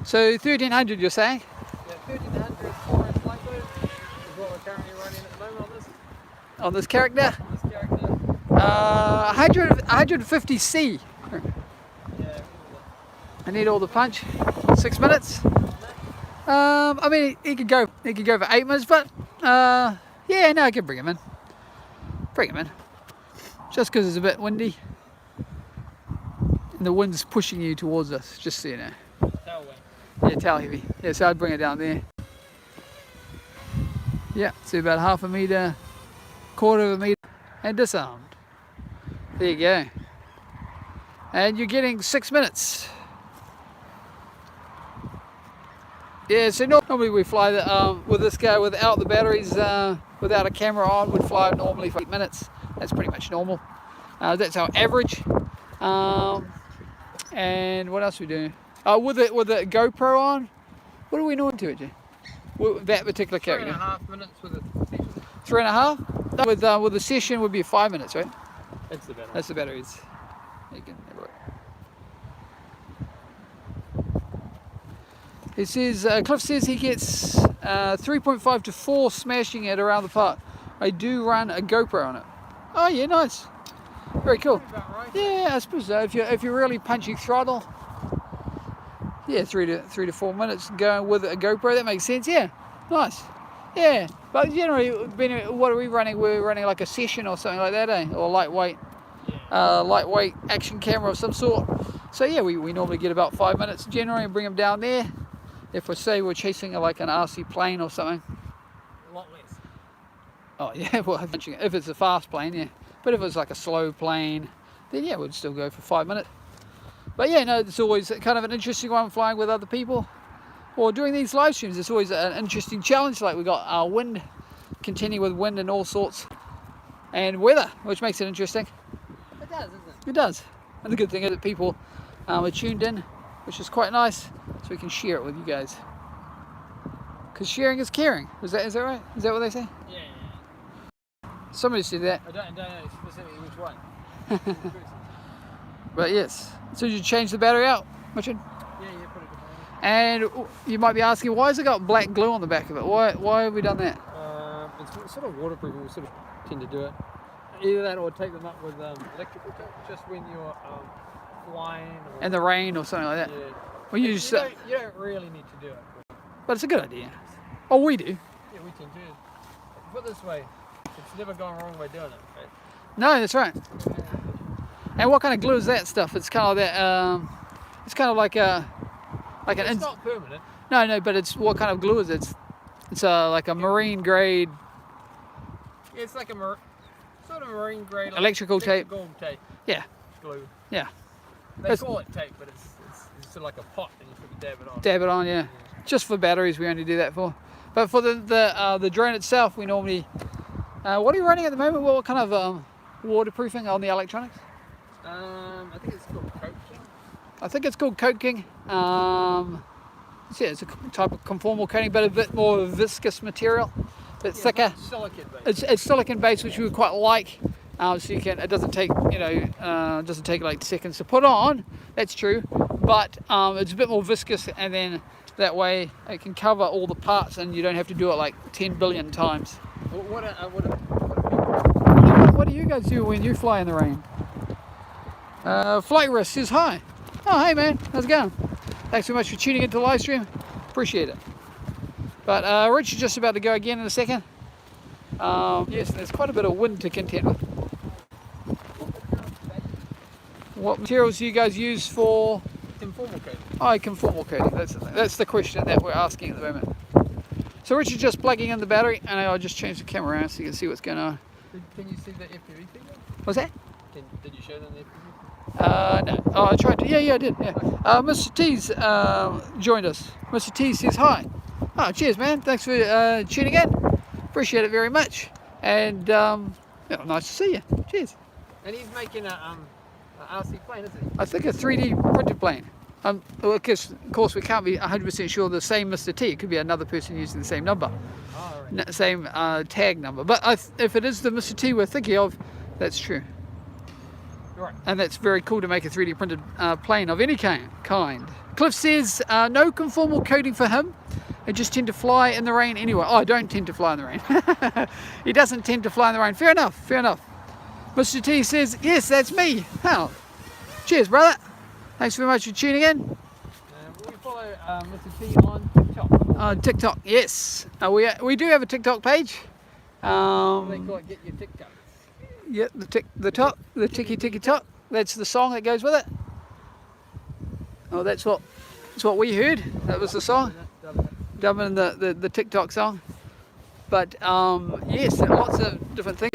So 1300 you're saying? Yeah, 1300 4S light load is what we're currently running at the moment on this. On this character? On this character. 150C. Yeah. I need all the punch. 6 minutes. I mean, he could go for 8 minutes, but yeah, no, I can bring him in. Bring him in. Just because it's a bit windy. And the wind's pushing you towards us, just so you know. Tailwind. Yeah, tail heavy. Yeah, so I'd bring it down there. Yeah, so about 1/2 meter, 1/4 meter, and disarmed. There you go. And you're getting 6 minutes. Yeah, so normally we fly with this guy without the batteries, without a camera on, would fly normally for 8 minutes. That's pretty much normal. That's our average. And what else are we doing? With the GoPro on, what are we doing to it, Jay? With that particular character? 3.5 minutes with a session. 3.5? With the session would be 5 minutes, right? That's the battery. That's the batteries. You can have a look. It says, Cliff says he gets 3.5 to 4 smashing it around the park. I do run a GoPro on it. Oh yeah, nice. Very cool. Right. Yeah, I suppose so. If you're really punching throttle, yeah, 3 to 4 minutes going with a GoPro, that makes sense. Yeah, nice. Yeah, but generally, what are we running? We're running like a session or something like that, eh? Or lightweight action camera of some sort. So yeah, we normally get about 5 minutes generally and bring them down there. If we're chasing like an RC plane or something. A lot less. Oh yeah, well, if it's a fast plane, yeah. But if it's like a slow plane, then yeah, we'd still go for 5 minutes. But yeah, no, it's always kind of an interesting one flying with other people. Or doing these live streams, it's always an interesting challenge. Like we got our wind, contending with wind and all sorts. And weather, which makes it interesting. It does, doesn't it? It does. And the good thing is that people are tuned in, which is quite nice, so we can share it with you guys. Because sharing is caring. Is that right? Is that what they say? Yeah. Somebody said that. I don't know specifically which one. But yes. So you change the battery out, Richard? Yeah, put it behind. And you might be asking, why has it got black glue on the back of it? Why have we done that? It's sort of waterproof. We sort of tend to do it. Either that or take them up with electrical tape, just when you're flying. Or In the rain or something like that. Yeah. Well, you don't really need to do it. But it's a good idea. Oh, we do. Yeah, we tend to. Put it this way, it's never gone wrong by doing it. Right? No, that's right. And what kind of glue is that stuff? It's kind of that. It's kind of like a. It's not permanent. No, but it's what kind of glue is it? It's like a marine grade. Yeah, it's like a sort of marine grade Electrical tape. Yeah. Glue. Yeah. They call it tape, but it's sort of like a pot, and you sort of dab it on. Dab it on, yeah. Just for batteries, we only do that for. But for the drone itself, we normally. What are you running at the moment? What kind of waterproofing on the electronics? I think it's called coating. I think it's called Coat King. Yeah, it's a type of conformal coating, but a bit more viscous material, a bit thicker. Silicon based. It's silicon based, which we would quite like. So you can, it doesn't take, doesn't take like seconds to put on. That's true, but it's a bit more viscous, and then that way it can cover all the parts, and you don't have to do it like 10 billion times. What do you guys do when you fly in the rain? Flight Risk says hi. Oh, hey man, how's it going? Thanks so much for tuning into the live stream. Appreciate it. But Rich is just about to go again in a second. Yes, there's quite a bit of wind to contend with. What materials do you guys use for? Conformal coating. Oh, conformal coating. That's the question that we're asking at the moment. So Rich is just plugging in the battery, and I'll just change the camera around so you can see what's going on. Can you see the FPV thing? What's that? Did you show them the FPV? No. Oh, I tried to. Yeah, I did. Yeah. Mr. T's joined us. Mr. T says hi. Oh, cheers, man. Thanks for tuning in. Appreciate it very much. And nice to see you. Cheers. And he's making a RC plane, isn't he? I think a 3D printed plane. Well, of course, we can't be 100% sure the same Mr. T. It could be another person using the same number, same tag number. But if it is the Mr. T we're thinking of, that's true. Right. And that's very cool to make a 3D printed plane of any kind. Cliff says no conformal coating for him. I just tend to fly in the rain anyway. Oh, I don't tend to fly in the rain. He doesn't tend to fly in the rain. Fair enough. Mr. T says, yes, that's me. Oh, cheers, brother. Thanks very much for tuning in. We follow Mr. T on TikTok. TikTok, yes. We do have a TikTok page. They call it Get Your TikTok. Yeah, the ticky tock. That's the song that goes with it. Oh, that's what we heard. That was the song. Dubbing the TikTok song. But yes, lots of different things.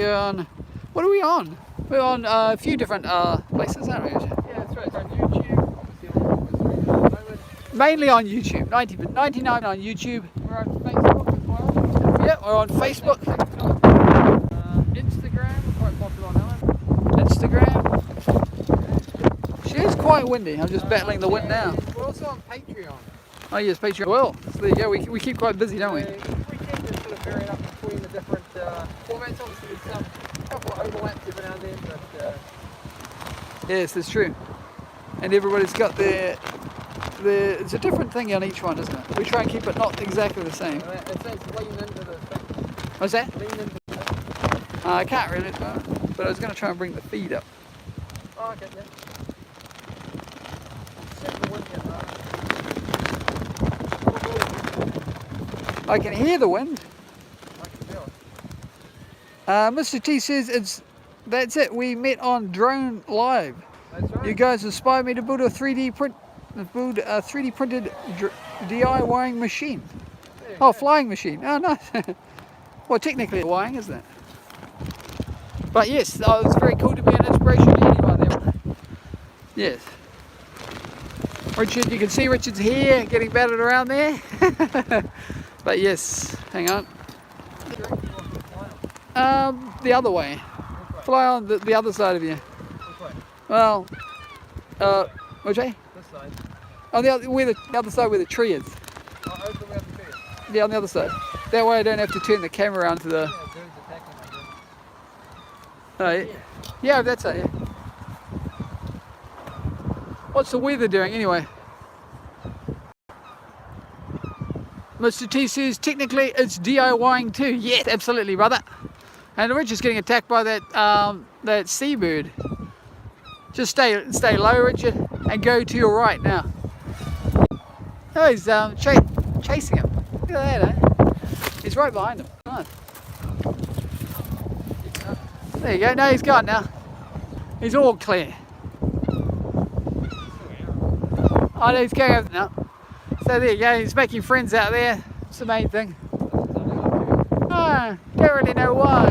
What are we on? We're on a few different places, aren't we? Yeah, that's right. It's on YouTube. Mainly on YouTube. 99 on YouTube. We're on Facebook as well. Yeah, we're on Facebook. Instagram, we're quite popular on that one. Instagram. She is quite windy. I'm just battling the wind now. We're also on Patreon. Oh yes, Patreon. Well, so there you go. We keep quite busy, don't we? We tend to sort of vary it up between the different formats. Obviously, there's a couple of overlaps every now and then, but yes, that's true. And everybody's got it's a different thing on each one, isn't it? We try and keep it not exactly the same. It says lean into the thing. What's that? Lean into the thing. I can't really, but I was going to try and bring the feed up. Oh, okay, yeah. Set the wind in, right? I can hear the wind. I can feel it. Mr. T says that's it. We met on Drone Live. That's right. You guys inspired me to build a 3D printed DIYing machine. Oh, flying machine. Oh, nice. Well, technically a flying, isn't it? But yes, it's very cool to be an inspiration to anyone there. Yes. Richard, you can see Richard's hair getting battered around there. But yes, hang on. The other way. Fly on the other side of you. Well, which way? This side. On the other side where the tree is. Oh, over where the tree is. Yeah, on the other side. That way I don't have to turn the camera around to the... Yeah, birds attacking my bird. Oh, yeah, that's it. Yeah. What's the weather doing anyway? Mr. T says technically it's DIYing too. Yes, absolutely, brother. And Rich is getting attacked by that seabird. Just stay low, Richard, and go to your right now. Oh, he's chasing him. Look at that, eh? He's right behind him. Nice. There you go. No, he's gone now. He's all clear. Oh, no, he's going over now. So there you go. He's making friends out there. It's the main thing. Oh, don't really know why.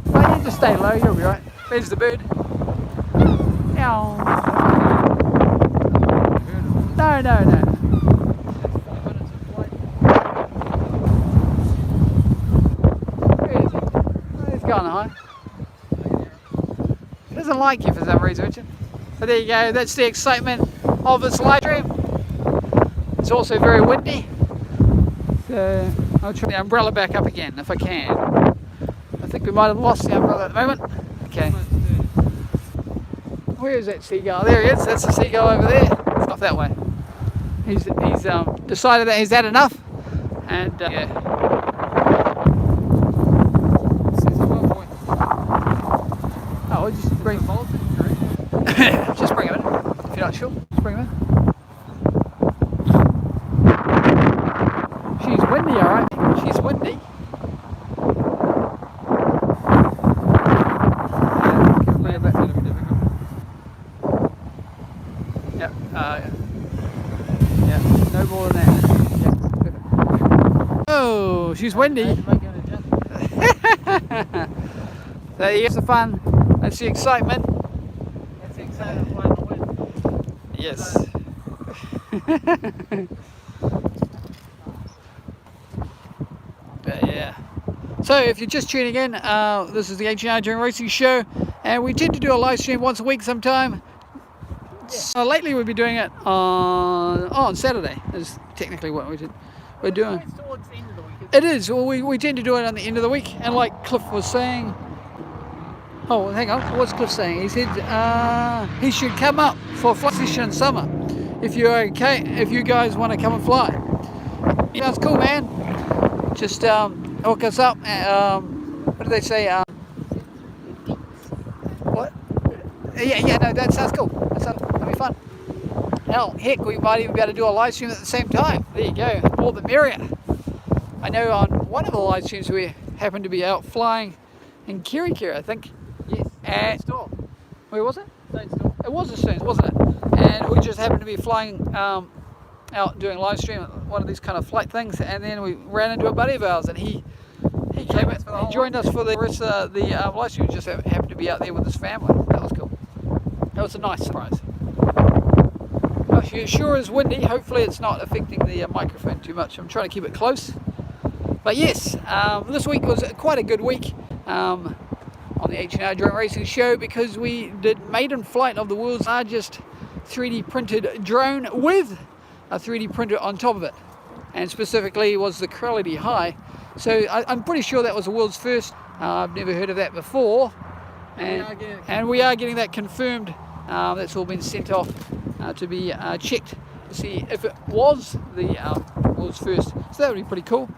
But you just stay low. You'll be right. There's the bird. Ow. No. Where is he? Oh, he's gone high. He doesn't like you for some reason, Richard. But there you go, that's the excitement of this live stream. It's also very windy. So I'll try the umbrella back up again if I can. I think we might have lost the umbrella at the moment. Okay. Where is that seagull? There he is. That's the seagull over there. It's off that way. He's decided that he's had enough. And yeah. Oh, we'll just bring just bring him in. If you're not sure, just bring him in. She's windy, alright. She's windy. Yep. Yeah. No more than that. Yeah. Oh, she's windy. So here's the fun. That's the excitement. That's the excitement of flying the wind. Yes. But yeah. So if you're just tuning in, this is the H&R During Racing show, and we tend to do a live stream once a week sometime. So lately we'll be doing it on Saturday. Is technically what we're doing. It's towards the end of the week. It is. Well, we tend to do it on the end of the week, and like Cliff was saying. Oh, hang on. What's Cliff saying? He said he should come up for a flight session in summer. If you're okay, if you guys want to come and fly. Sounds cool, man. Just hook us up. What do they say? What? Yeah, no, that sounds cool. That'll be fun. Hell, heck, we might even be able to do a live stream at the same time. There you go. More the merrier. I know on one of the live streams we happened to be out flying in Kirikiri, I think. Yes. And where was it? Stone store. It was a Stones, wasn't it? And we just happened to be flying out doing live stream at one of these kind of flight things, and then we ran into a buddy of ours, and he came in, he joined us for the rest of the live stream. Just happened to be out there with his family. That was cool. That was a nice surprise. Oh, it sure is windy. Hopefully it's not affecting the microphone too much. I'm trying to keep it close. But yes, this week was quite a good week on the H&R During Racing show, because we did maiden flight of the world's largest 3D printed drone with a 3D printer on top of it, and specifically was the Quality High. So I'm pretty sure that was the world's first. I've never heard of that before, and we are getting that confirmed. That's all been sent off to be checked to see if it was the world's first. So that would be pretty cool.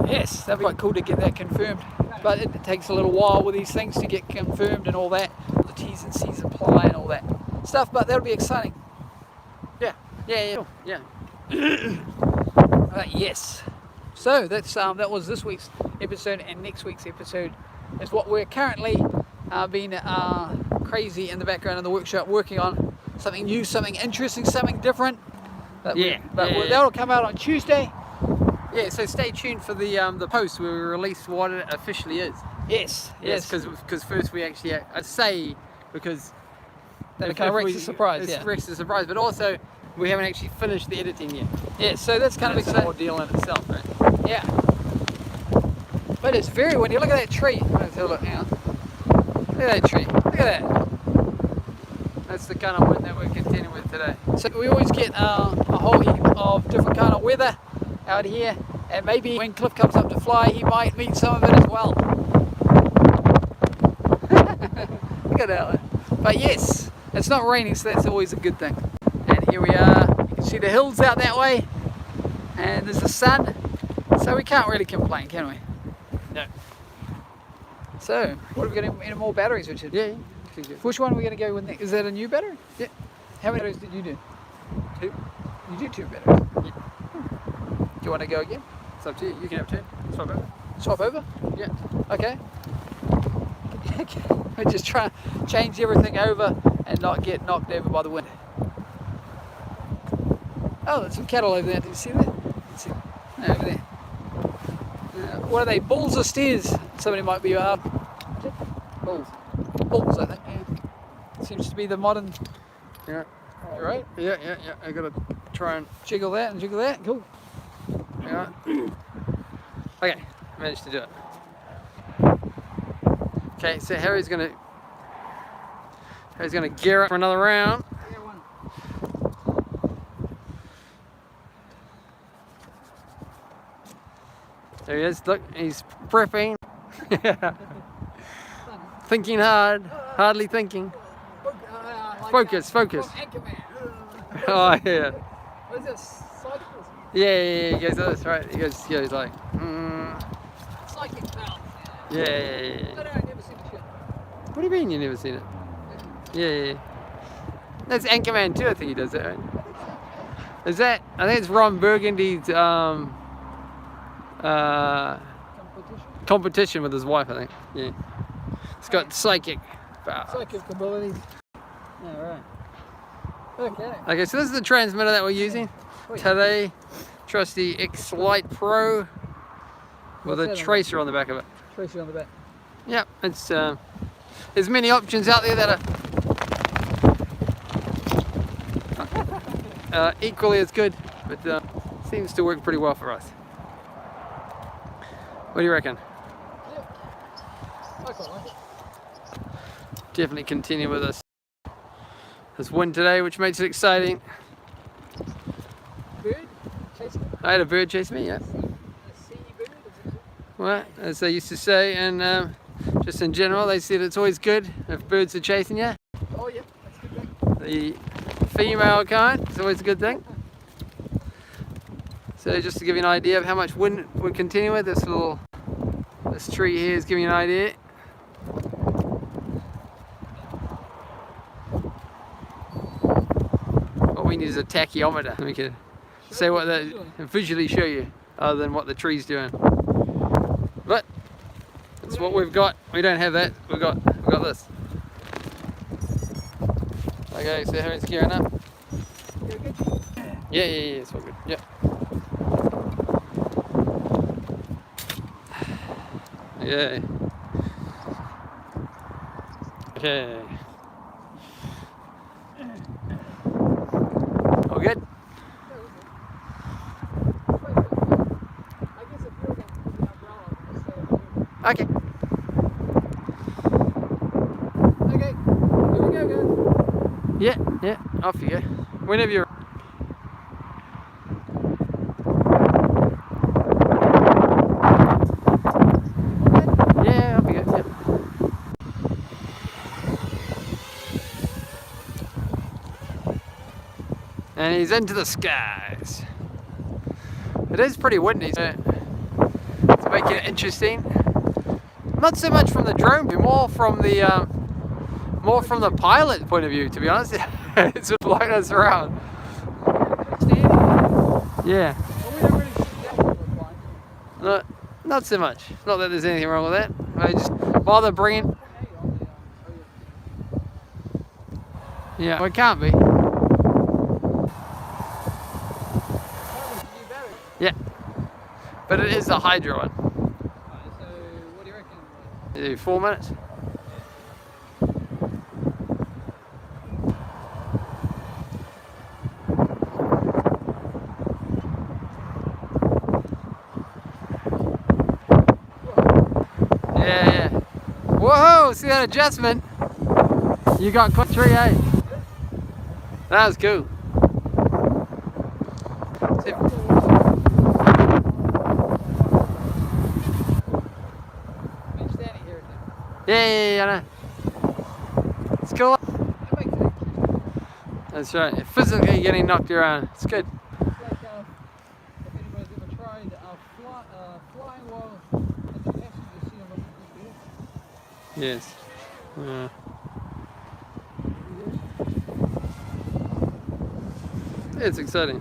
Yes, that'd be quite cool to get that confirmed. But it takes a little while with these things to get confirmed and all that. The T's and C's apply and all that stuff, but that'll be exciting. Yeah. Yes. So that's that was this week's episode, and next week's episode is what we're currently been crazy in the background in the workshop working on. Something new, something interesting, something different. But that'll come out on Tuesday. Yeah, so stay tuned for the post where we release what it officially is. Yes. Because first we actually, I'd say, because that kind of wrecks the surprise. It wrecks the surprise, but also we haven't actually finished the editing yet. Yeah, so that's kind of exciting. It's an ordeal in itself, right? Yeah. But it's very windy. Look at that tree. Let's have a look. Hang on. Look at that tree. Look at that. That's the kind of wind that we're contending with today. So we always get a whole heap of different kind of weather out here, and maybe when Cliff comes up to fly, he might meet some of it as well. Look at that. But yes, it's not raining, so that's always a good thing. And here we are. You can see the hills out that way, and there's the sun. So we can't really complain, can we? No. So, what are we going to any more batteries, Richard? Yeah. Which one are we going to go with next? Is that a new battery? Yeah. How many batteries did you do? 2. You do 2 batteries? Yeah. Do you want to go again? It's up to you. You can have 2. Swap over. Swap over? Yeah. Okay. I just try to change everything over and not get knocked over by the wind. Oh, there's some cattle over there. Do you see that? Let's see. Over there. What are they? Bulls or steers? Somebody might be Bulls. Bulls, I think. Yeah. Seems to be the modern. Yeah. You right? Yeah. I gotta try and jiggle that and jiggle that. Cool. Yeah. Okay, managed to do it. Okay, so Harry's gonna. He's going to gear up for another round. There he is, look, he's prepping. Thinking hard, hardly thinking. Focus, focus. Oh yeah. What is this? Cycles? Yeah, he goes like this, right? He goes like, Psychic valve. yeah. No, I've never seen the shit. What do you mean you never seen it? Yeah. That's Anchorman too, I think he does that, right? Is that, I think it's Ron Burgundy's competition with his wife, I think. Yeah. It's got psychic valve. Psychic abilities. Alright. Okay. Okay, so this is the transmitter that we're using today. Trusty X Lite Pro with a tracer on the back of it. Tracer on the back. Yep, it's there's many options out there that are equally as good, but seems to work pretty well for us. What do you reckon? Yeah. I quite like it. Definitely continue with this wind today, which makes it exciting. Bird? Chasing? I had a bird chase me, yeah. A sea bird? Well, as they used to say, and just in general, they said it's always good if birds are chasing you. Oh yeah, that's a good thing. The female kind, it's always a good thing. So just to give you an idea of how much wind we're continuing with, this tree here is giving you an idea. What we need is a tachyometer. We can say what visually show you, other than what the tree's doing. But that's what we've got. We don't have that. We've got this. Okay, so how it's gearing up. Yeah, it's all good. Yeah. Yeah. Okay. All good? Okay. Okay, here we go, guys. Yeah, off you go. Whenever you're... Yeah, off you go, yeah. And he's into the skies. It is pretty windy, so it's making it interesting. Not so much from the drone view, more from the pilot point of view, to be honest. It's just blowing us around. Yeah. Not so much. Not that there's anything wrong with that. I just bother bringing. Yeah, well, it can't be. Yeah, but it is the hydro one. So, what do you reckon? 4 minutes. Yeah. Whoa, see that adjustment? You got quick 3A. That was cool. Yeah, I know. It's cool. That's right. You're physically getting knocked around. It's good. It's like if anybody's ever tried flying while at the passenger seat of a big Yes. It's exciting.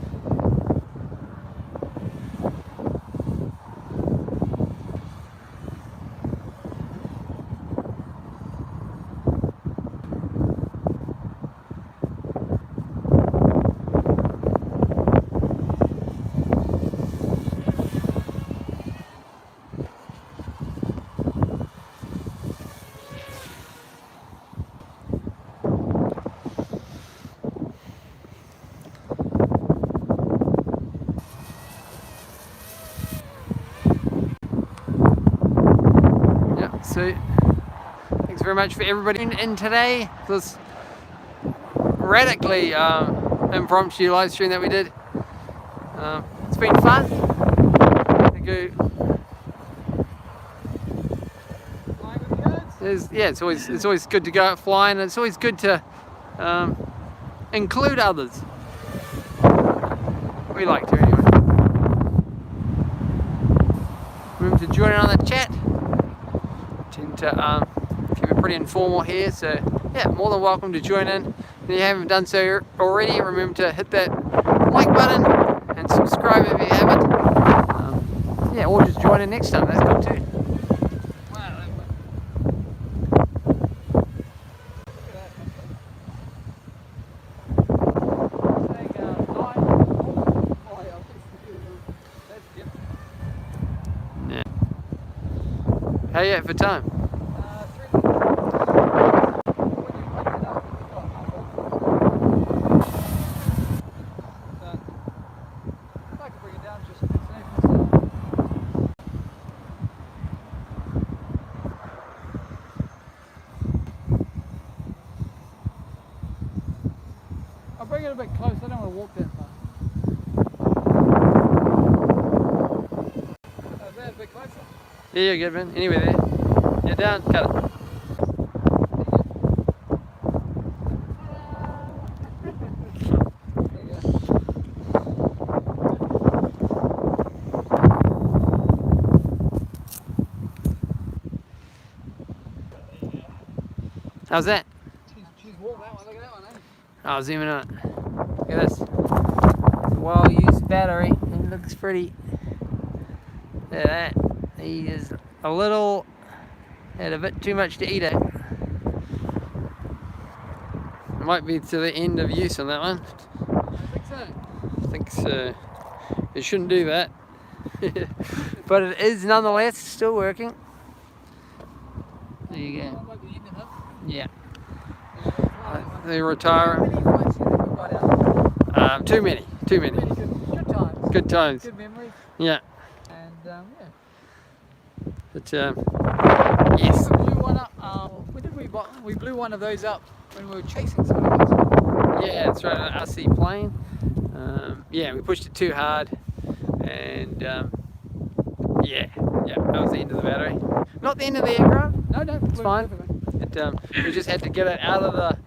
So thanks very much for everybody in today for this radically impromptu live stream that we did. It's been fun. It's always good to go out flying, and it's always good to include others. We like to anyway. Remember to join in on the chat. Tend to keep it pretty informal here, so yeah, more than welcome to join in. If you haven't done so already, remember to hit that like button and subscribe if you haven't. Yeah, or just join in next time. That's cool too. How you at for time? I'll bring it a bit close, I don't want to walk that far. Is that a bit closer? Yeah, you're good, man. Anyway, there. You're down, cut it. How's that? She's warm, that one. Look at that one, eh? I'll zoom in on it. Look at this. Well-used battery. It looks pretty. Look at that. He is a little, had a bit too much to eat at. Might be to the end of use on that one. I think so. I think so. It shouldn't do that. But it is nonetheless still working. There you go. Yeah. They retire. Too many. Good times. Good times. Good memories. Yeah. And yeah. But yes. We blew one up. When did we buy? We blew one of those up when we were chasing something. Yeah, that's right. An RC plane. Yeah, we pushed it too hard, and yeah, that was the end of the battery. Not the end of the aircraft. No, It's fine. We just had to get it out of the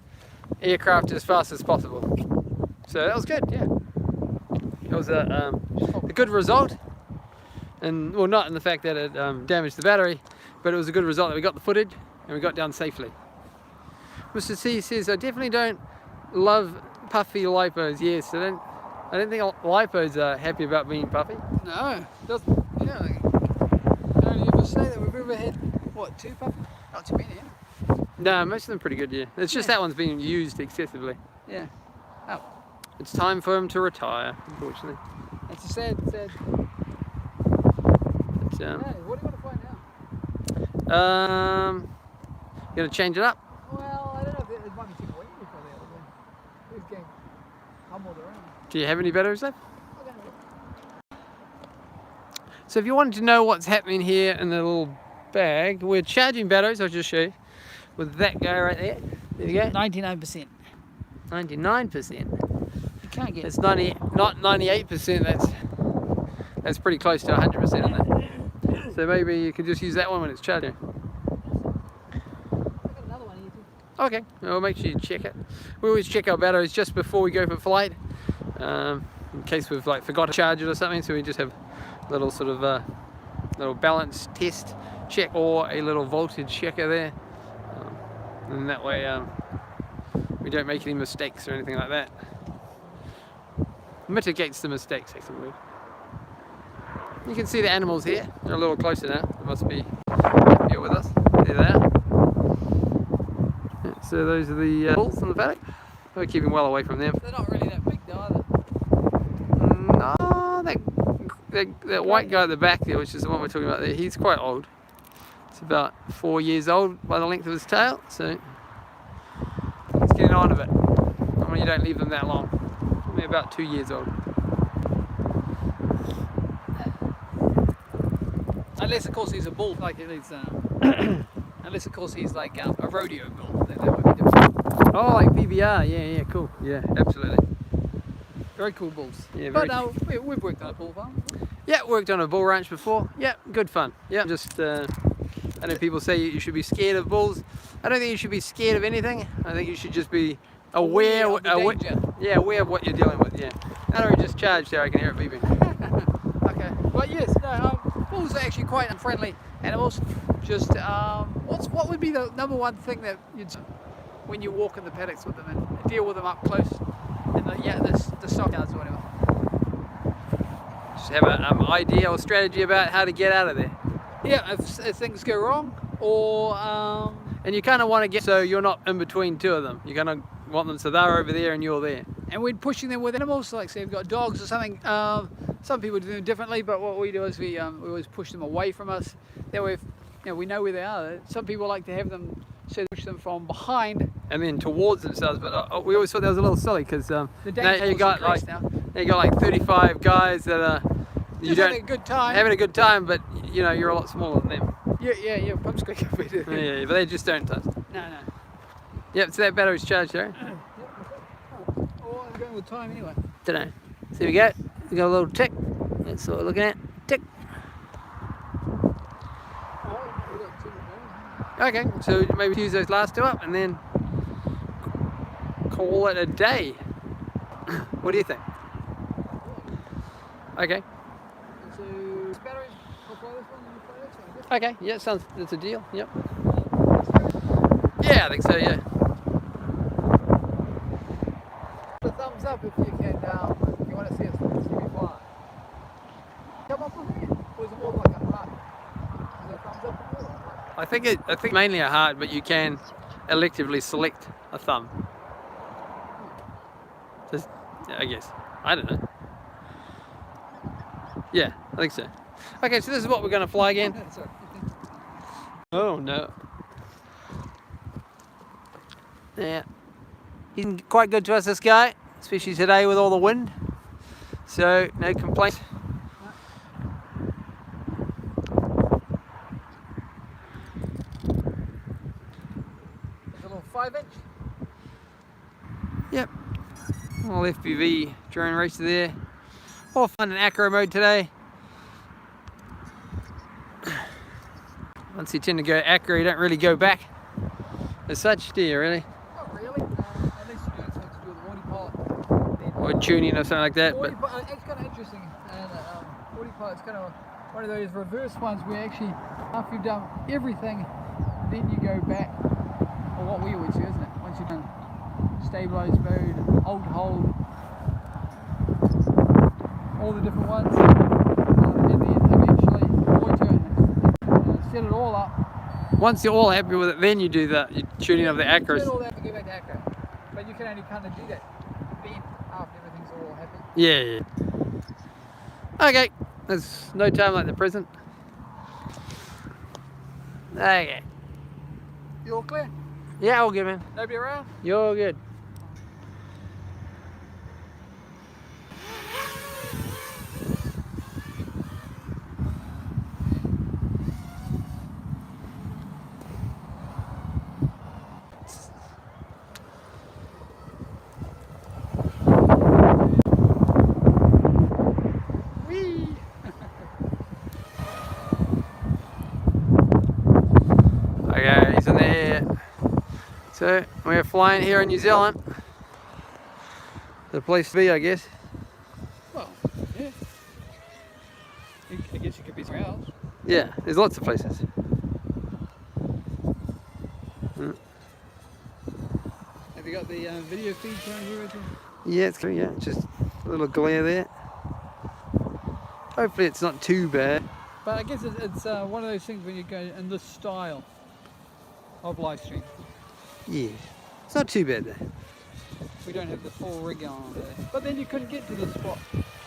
aircraft as fast as possible. So that was good. Yeah, it was a good result. And well, not in the fact that it damaged the battery, but it was a good result that we got the footage and we got down safely. Mr. C says, I definitely don't love puffy lipos. Yes, I don't think lipos are happy about being puffy. No, doesn't. Yeah, don't ever say that. We've ever had what, 2 puffy? Not too many, yeah. No, most of them are pretty good. Yeah, it's just that one's being used excessively. Yeah. Oh, It's time for him to retire, unfortunately. it's a sad. But, Hey, what do you want to find now? you gonna change it up? Well, I don't know. It might be too windy for the other one. Who's getting humbled around? Do you have any batteries left? I don't know. So if you wanted to know what's happening here in the little bag, we're charging batteries. I'll just show you. With that guy right there. There you go. 99%. 99%. You can't get. It's 90, not 98%. That's pretty close to 100% on that. So maybe you could just use that one when it's charging. I got another one here too. Okay, well, make sure you check it. We always check our batteries just before we go for flight, in case we've forgot to charge it or something. So we just have a little sort of little balance test check or a little voltage checker there, and that way we don't make any mistakes or anything like that. Mitigates the mistakes, actually. You can see the animals here. They're a little closer now. They must be here with us. There they are. Yeah, so those are the bulls in the paddock. We're keeping well away from them. They're not really that big, though, are they? No, that white guy at the back there, which is the one we're talking about there, he's quite old. It's about 4 years old by the length of his tail, so he's getting on a bit. Normally you don't leave them that long. Only about 2 years old. Unless, of course, he's a bull, unless, of course, he's like a rodeo bull. That would be different. Oh, like PBR, yeah, cool. Yeah, absolutely. Very cool bulls. Yeah, but very we've worked on a bull farm. Yeah, worked on a bull ranch before. Yeah, good fun. Yeah, just, I know people say you should be scared of bulls. I don't think you should be scared of anything. I think you should just be aware of the danger. Yeah, aware of what you're dealing with, yeah. I don't just charge there, I can hear it beeping. Okay, but yes, no, bulls are actually quite friendly animals. Just, what would be the number one thing that you'd when you walk in the paddocks with them and deal with them up close in the stockyards or whatever? Just have an idea or strategy about how to get out of there. Yeah, if things go wrong, or and you kind of want to get so you're not in between two of them. You kind of want them so they're over there and you're there. And we're pushing them with animals, like say we've got dogs or something. Some people do them differently, but what we do is we always push them away from us. That way, we know where they are. Some people like to have them, so push them from behind and then towards themselves. But we always thought that was a little silly because the now you got like 35 guys that are having a good time. Having a good time, but you're a lot smaller than them. Yeah. Pump squeak. Yeah, but they just don't touch. No. Yep, so that battery's charged there. Oh, I'm going with time anyway. Dunno. So here we go. We got a little tick. That's what we're looking at. Tick. Okay, so maybe use those last two up and then call it a day. What do you think? Okay. So this battery, I'll play this one and you play this one. Okay, yeah, that's a deal. Yep. Yeah, I think so, yeah. A thumbs up if you can, if you want to see us fly. Come up with it. Or is it more like a heart? Is it a thumbs up or more? I think mainly a heart, but you can electively select a thumb. Just, I guess. I don't know. Yeah, I think so. Okay, so this is what we're going to fly again. Oh no. Yeah. He's been quite good to us, this guy, especially today with all the wind. So, no complaints. There's a little 5-inch. Yep. All FPV drone racer there. All fun in Acro mode today. Once you tend to go Acro, you don't really go back as such, do you really? Not really. Unless you're doing something to do with ArduPilot. Or tuning or something like that. But it's kind of interesting. And ArduPilot's kind of one of those reverse ones where actually, after you've done everything, then you go back. Or what we always do, isn't it? Once you've done stabilize mode, hold, all the different ones, and then eventually set it all up. once you're all happy with it, then you do the tuning of the Acros. Set all that and go back to Acro. But you can only kind of do that then after everything's all happy. Yeah. Okay, there's no time like the present. Okay. You all clear? Yeah, all good, man. Nobody around? You're good. Okay, he's in the air. So we're flying here in New Zealand. The place to be, I guess. Well, yeah. I guess you could be somewhere else. Yeah, there's lots of places. Have you got the video feed showing here with you? Yeah, it's good, yeah, just a little glare there. Hopefully it's not too bad. But I guess it's one of those things when you go in this style of live stream. Yeah, it's not too bad though. We don't have the full rig on there. But then you couldn't get to the spot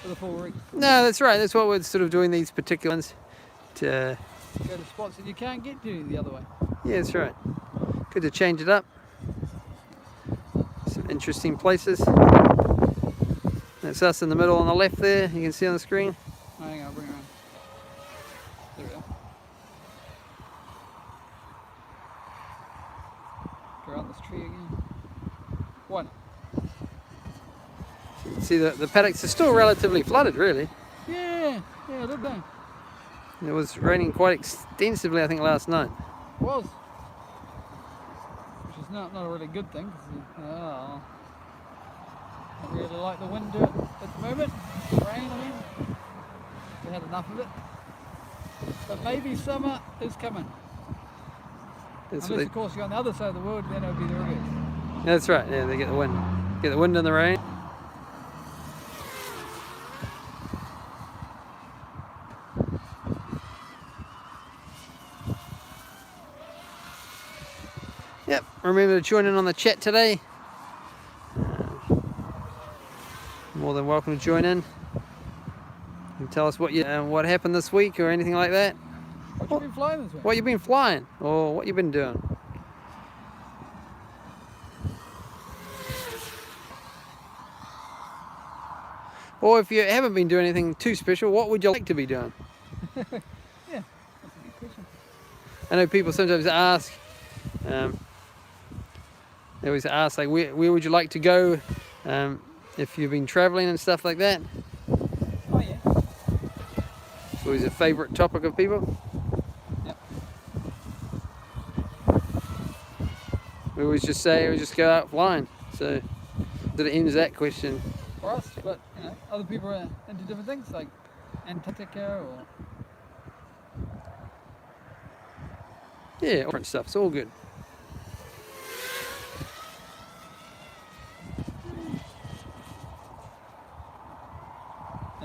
for the full rig. No, that's right. That's what we're sort of doing these particular ones to Go to spots that you can't get to the other way. yeah, that's right. Good to change it up. Some interesting places. That's us in the middle on the left there. You can see on the screen. Oh, hang on, I'll bring it around. There we go. Go around this tree again. see the paddocks are still relatively flooded, really. Yeah, a little bit. It was raining quite extensively, I think, last night. It was. Which is not a really good thing. I really like the wind at the moment. Rain, I mean. We had enough of it. But maybe summer is coming. Unless, of course, you're on the other side of the world, then it'll be the reverse. That's right, yeah, they get the wind. Get the wind and the rain. Yep, remember to join in on the chat today. More than welcome to join in. And tell us what happened this week or anything like that. What you been flying this week? What you been flying or what you been doing. Or if you haven't been doing anything too special, what would you like to be doing? Yeah, that's a good question. I know people sometimes ask, they always ask like, where would you like to go if you've been traveling and stuff like that? Oh yeah. It's always a favourite topic of people. Yep. We always just say, we just go out flying. So that ends that question. For us, but you know, other people are into different things like Antarctica or Yeah, different stuff. It's all good.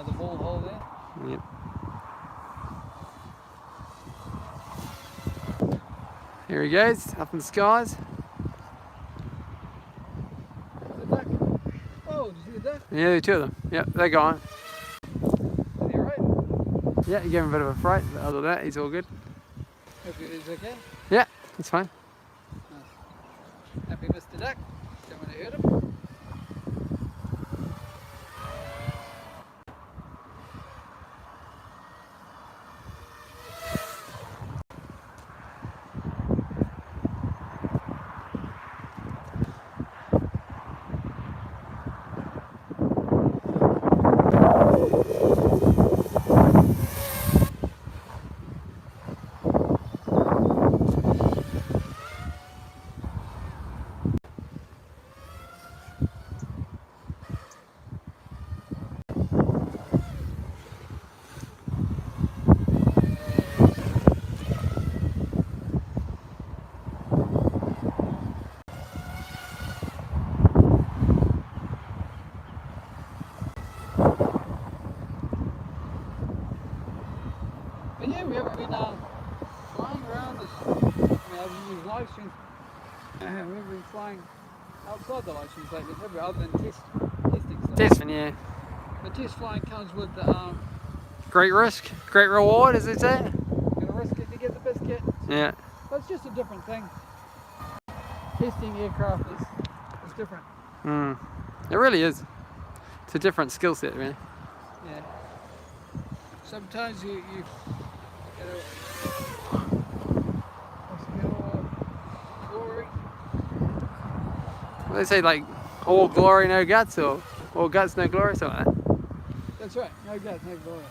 another ball hole there. Yep. Here he goes, up in the skies. The duck. Oh, did you see the duck? Yeah, there are two of them. Yep, they're gone. Is he alright? Yeah, you gave him a bit of a fright, but other than that, he's all good. Hope he's okay. Yeah, it's fine. Happy Mr. Duck. Don't want to hurt him. But yeah, we haven't been flying around this. I mean, I've used live streams. We haven't been flying outside the live streams lately, have we? Other than testing stuff. Testing, yeah. The test flying comes with Great risk, great reward, as they say. gonna risk it to get the biscuit. Yeah. But it's just a different thing. Testing aircraft is different. It really is. It's a different skill set, really. Yeah. Sometimes you get glory. What do they say, like, all glory, no guts, or all guts, no glory, something like that. That's right. No guts, no glory.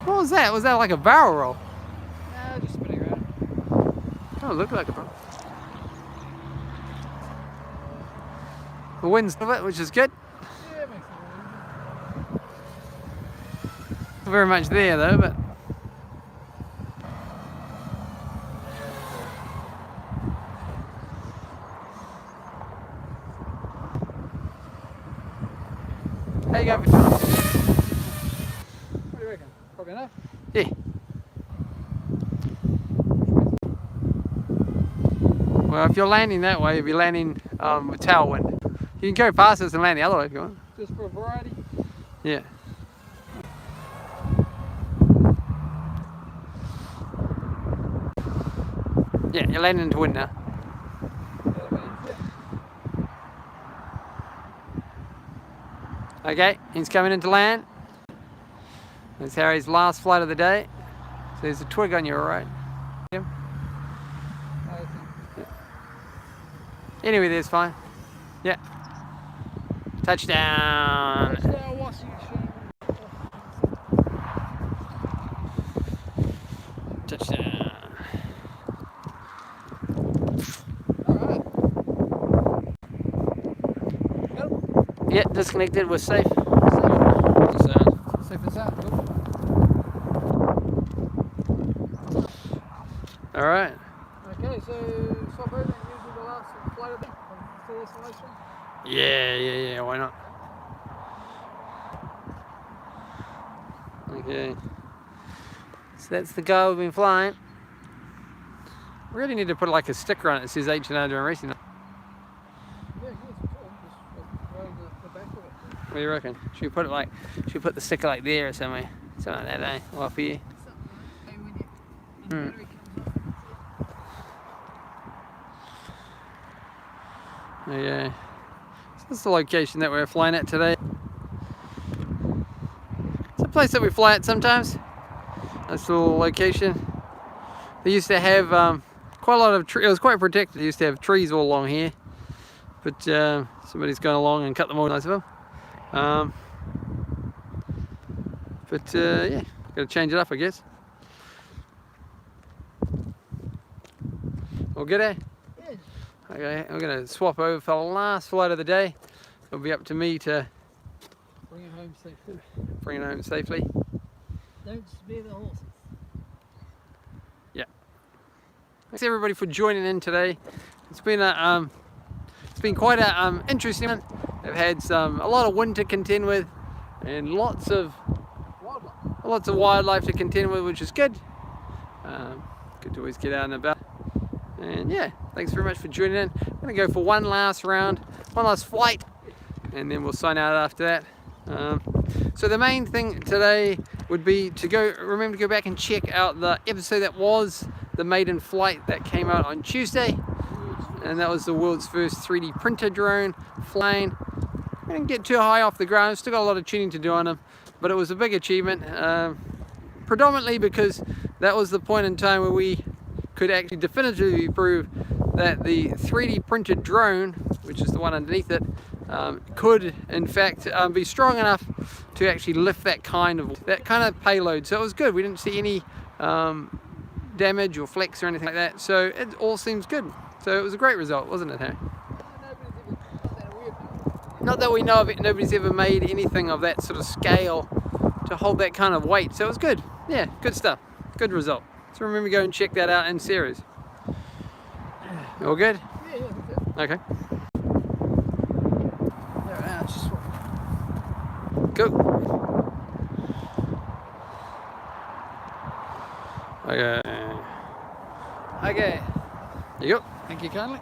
What was that? Was that like a barrel roll? Nah, just spinning around. Oh, it looked like a barrel. The wind's of it, which is good. Yeah, it makes it really Not very much there though, but how you going for time? What do you reckon? Probably enough. Yeah. Well, if you're landing that way, you'll be landing with tailwind. You can go past us and land the other way if you want. Just for a variety. Yeah. Yeah, you're landing into wind now. That means, yeah. Okay, he's coming into land. That's Harry's last flight of the day. So there's a twig on your right. I think. Anyway, there's fine. Yeah. Touchdown. Touchdown. Yeah, disconnected. We're safe. Safe and sound. Cool. All right. Okay, so stop moving using the last flight of the full isolation. Yeah. Why not? Okay. So that's the guy we've been flying. We really need to put like a sticker on it that says H&R doing racing. What do you reckon? Should we put it like? Should we put the sticker like there or somewhere? Something like that, eh? Well, for you. Okay. So this is the location that we're flying at today. It's a place that we fly at sometimes. This little location. They used to have quite a lot of trees. It was quite protected. They used to have trees all along here, but somebody's gone along and cut them all. Nice of them. Yeah, gotta change it up, I guess. All good, eh? Yes. Okay, I'm gonna swap over for the last flight of the day. It'll be up to me to Bring it home safely. bring it home safely. Don't spare the horses. Yeah. Thanks everybody for joining in today. It's been quite a interesting one. I've had a lot of wind to contend with, and lots of wildlife to contend with, which is good. Good to always get out and about. And yeah, thanks very much for joining in. I'm gonna go for one last round, one last flight, and then we'll sign out after that. So the main thing today would be to remember to go back and check out the episode that was the maiden flight that came out on Tuesday, and that was the world's first 3D printer drone flying. I didn't get too high off the ground, still got a lot of tuning to do on them, but it was a big achievement, predominantly because that was the point in time where we could actually definitively prove that the 3D printed drone, which is the one underneath it, could in fact be strong enough to actually lift that kind of payload. So it was good. We didn't see any damage or flex or anything like that, so it all seems good. So it was a great result, wasn't it, Harry? Not that we know of it, nobody's ever made anything of that sort of scale to hold that kind of weight, so it was good. Yeah, good stuff, good result. So remember, go and check that out in series. All good? Yeah. Okay. Go. Okay. Okay. You go. Thank you kindly.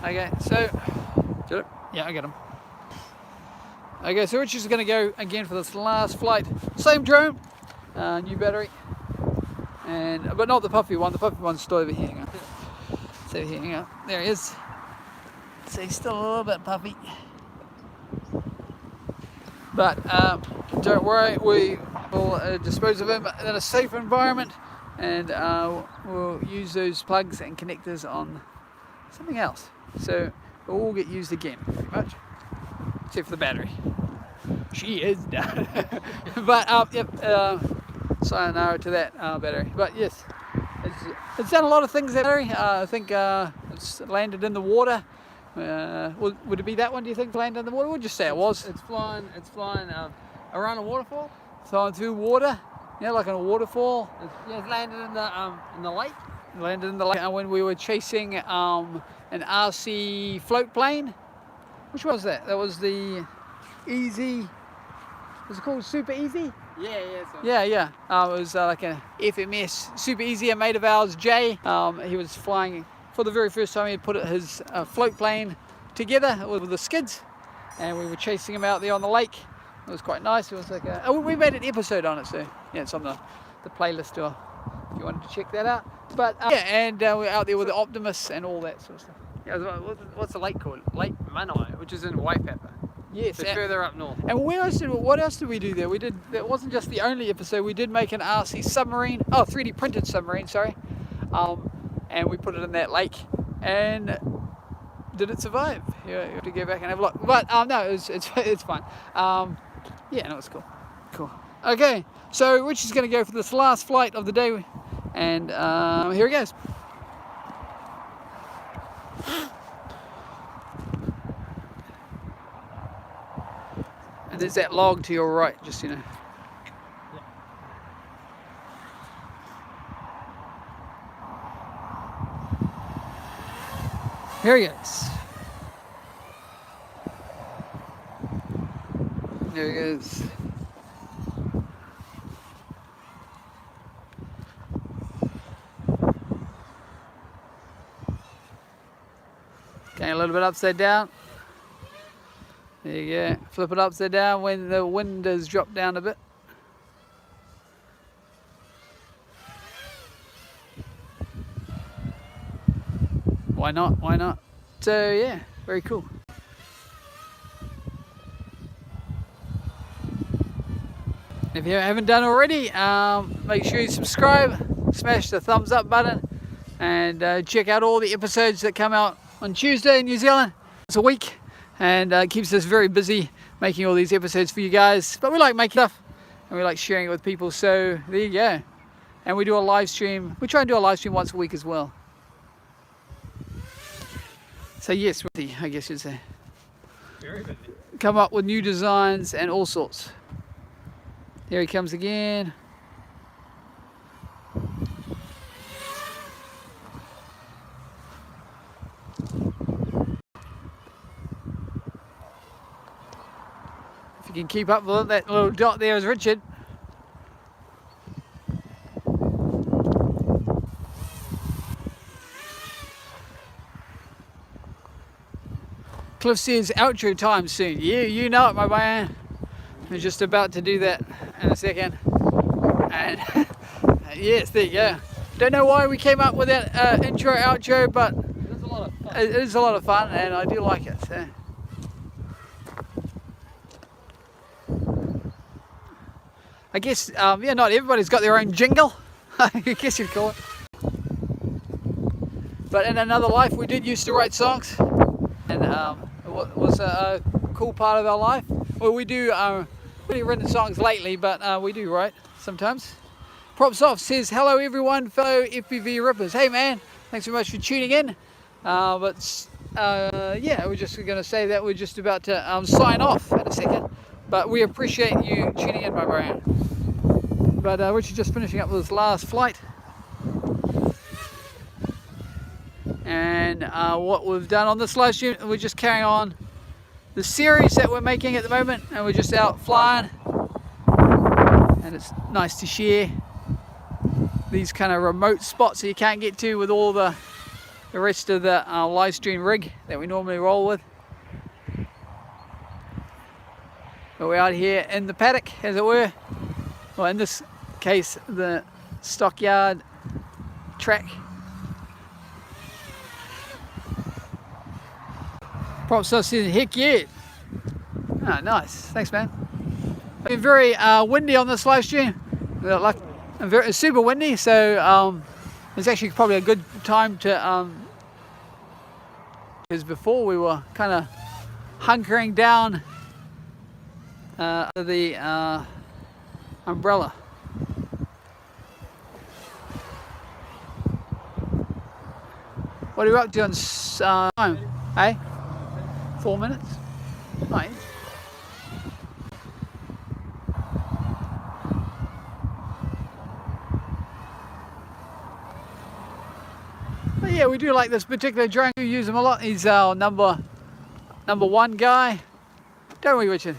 Okay, so get it? Yeah, I got him. Okay, so we're just going to go again for this last flight. Same drone, new battery, but not the puffy one. The puffy one's still over here. Hang on. So here, hang on. There he is. So he's still a little bit puffy, but don't worry, we will dispose of him in a safe environment, and we'll use those plugs and connectors on something else. So it'll all get used again, pretty much, except for the battery. She is done. But yep, sayonara to that battery. But yes, it's done a lot of things. That battery, I think it's landed in the water. Would it be that one? Do you think landed in the water? We'll just say it was. It's flying around a waterfall. Flying through water, yeah, like in a waterfall. It's landed in the lake. Landed in the lake when we were chasing an RC float plane. Which was that? That was the Easy. Was it called Super Easy? Yeah. Yeah. It was like a FMS Super Easy, a mate of ours, Jay. He was flying for the very first time. He put his float plane together with the skids, and we were chasing him out there on the lake. It was quite nice. It was like we made an episode on it, so yeah, it's on the playlist if you wanted to check that out. But yeah, and we're out there with the Optimus and all that sort of stuff. Yeah, what's the lake called? Lake Manawa, which is in Waipapa. Yes, It's further up north. And what else did we do there? That wasn't just the only episode. We did make an RC submarine, 3D printed submarine, sorry. and we put it in that lake. And did it survive? You have to go back and have a look. But no, it's fine. Yeah, no, it's cool. Cool. Okay, so Richie's going to go for this last flight of the day, and here he goes. And there's that log to your right, just you know. Here he goes. There he goes. Going a little bit upside down. There you go. Flip it upside down when the wind does drop down a bit. Why not? Why not? So yeah, very cool. If you haven't done already, make sure you subscribe, smash the thumbs up button, and check out all the episodes that come out on Tuesday in New Zealand. It's a week, and keeps us very busy making all these episodes for you guys. But we like making stuff, and we like sharing it with people. So there you go. And we do a live stream. We try and do a live stream once a week as well. So yes, I guess you'd say. Very busy. Come up with new designs and all sorts. Here he comes again. If you can keep up with it, that little dot there is Richard. Cliff says outro time soon. You know it, my man. We're just about to do that in a second. And yes, there you go. Don't know why we came up with that intro, outro, but It is a lot of fun. it is a lot of fun, and I do like it. So. I guess, yeah, not everybody's got their own jingle, I guess you'd call it. But in another life, we did used to write songs, and it was a cool part of our life. Well, we do, really written songs lately, but we do write sometimes. Props Off says, hello everyone, fellow FPV rippers. Hey man, thanks very much for tuning in. Yeah, we're just going to say that we're just about to sign off in a second. But we appreciate you tuning in, my brand. But Richard's just finishing up with his last flight. And what we've done on this live stream, we're just carrying on the series that we're making at the moment, and we're just out flying. And it's nice to share these kind of remote spots that you can't get to with all the rest of the live stream rig that we normally roll with. But we're out here in the paddock, as it were. Well, in this case, the stockyard track. Props us in, heck yeah. Oh, nice. Thanks, man. It's been very windy on this live stream. Like, it's super windy, so it's actually probably a good time to, because before we were kind of hunkering down the umbrella. What are you up to on time? Hey? 4 minutes? Nice. But yeah, we do like this particular drone. We use him a lot. He's our number one guy. Don't we, Richard?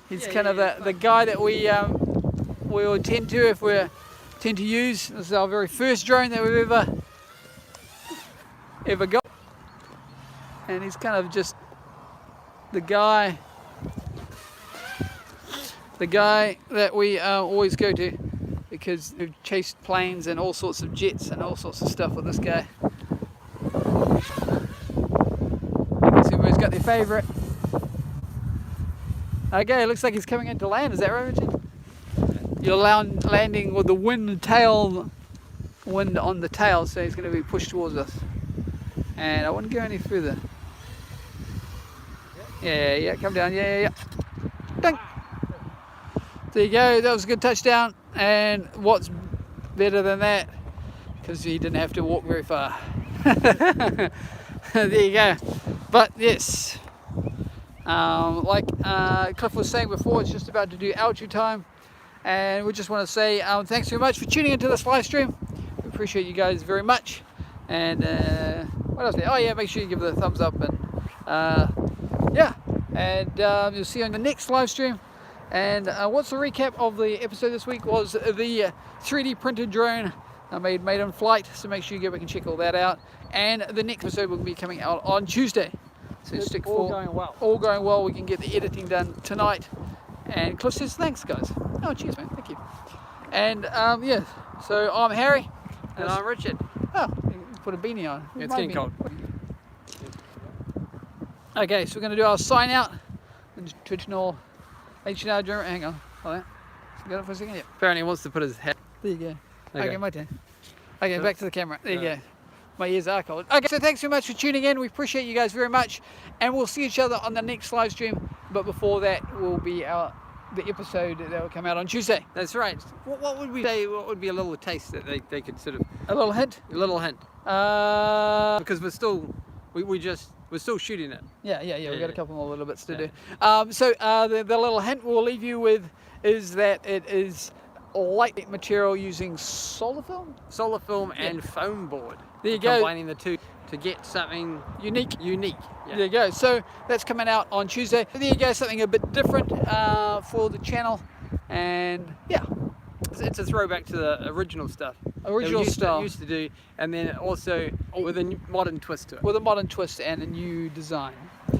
He's kind of the guy that we will tend to use. This is our very first drone that we've ever got. And he's kind of just the guy that we always go to, because we've chased planes and all sorts of jets and all sorts of stuff with this guy. I guess everybody's got their favourite. Okay, looks like he's coming into land. Is that right, Richard? You're landing with the wind tail wind on the tail, so he's going to be pushed towards us. And I wouldn't go any further. Yeah, come down. Yeah. Dunk. There you go. That was a good touchdown. And what's better than that? Because he didn't have to walk very far. There you go. But yes, like Cliff was saying before, it's just about to do outro time. And we just want to say thanks very much for tuning into this live stream. We appreciate you guys very much. And what else? Oh yeah, make sure you give it a thumbs up. And yeah, and you'll see you on the next live stream. And what's the recap of the episode this week was the 3D printed drone I made Maiden flight. So make sure you go back and check all that out. And the next episode will be coming out on Tuesday. So stick all for going well. All going well. We can get the editing done tonight. And Cliff says thanks, guys. Oh, cheers, man. Thank you. And yeah, so I'm Harry. And I'm Richard. Oh, you put a beanie on. It's My getting beanie. cold. Okay, so we're going to do our sign out. Traditional HNR drone. Hang on. Hold on. Got it for a second? Yeah. Apparently he wants to put his head. There you go. Okay. Okay, my turn. Okay, back to the camera. There you go. My ears are cold. Okay, so thanks very much for tuning in. We appreciate you guys very much. And we'll see each other on the next live stream. But before that will be the episode that will come out on Tuesday. That's right. What would we say? What would be a little taste that they could sort of A little hint? a little hint? Because we're still shooting it. Yeah, we've got a couple more little bits to do. Yeah. So the little hint we'll leave you with is that it is lightweight material using solar film? Solar film and foam board. There you We're go. Combining the two to get something Unique. Yeah. There you go. So that's coming out on Tuesday. There you go, something a bit different for the channel. And yeah, It's a throwback to the original stuff. original that we style used to do, and then also with a modern twist to it. with a modern twist and a new design.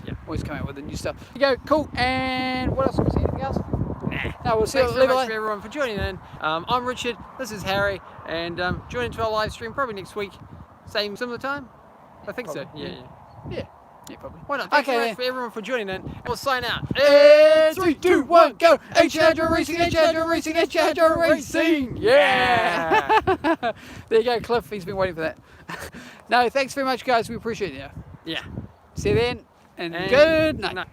Yeah. Always coming out with the new stuff. There you go, cool. And what else? Can we see anything else? No, we'll see Thanks you very much later. for everyone for joining in. I'm Richard, this is Harry, and join into our live stream probably next week. Same similar time? I think so. Probably. Yeah. Yeah, probably. Why not? Thanks Okay, very then. much for everyone for joining in. We'll sign out. And 3, 2, 1, go! HNR Racing, HNR Racing, HNR Racing! Yeah! There you go, Cliff. He's been waiting for that. No, thanks very much, guys. We appreciate you. Yeah. See you then, and good night. Night.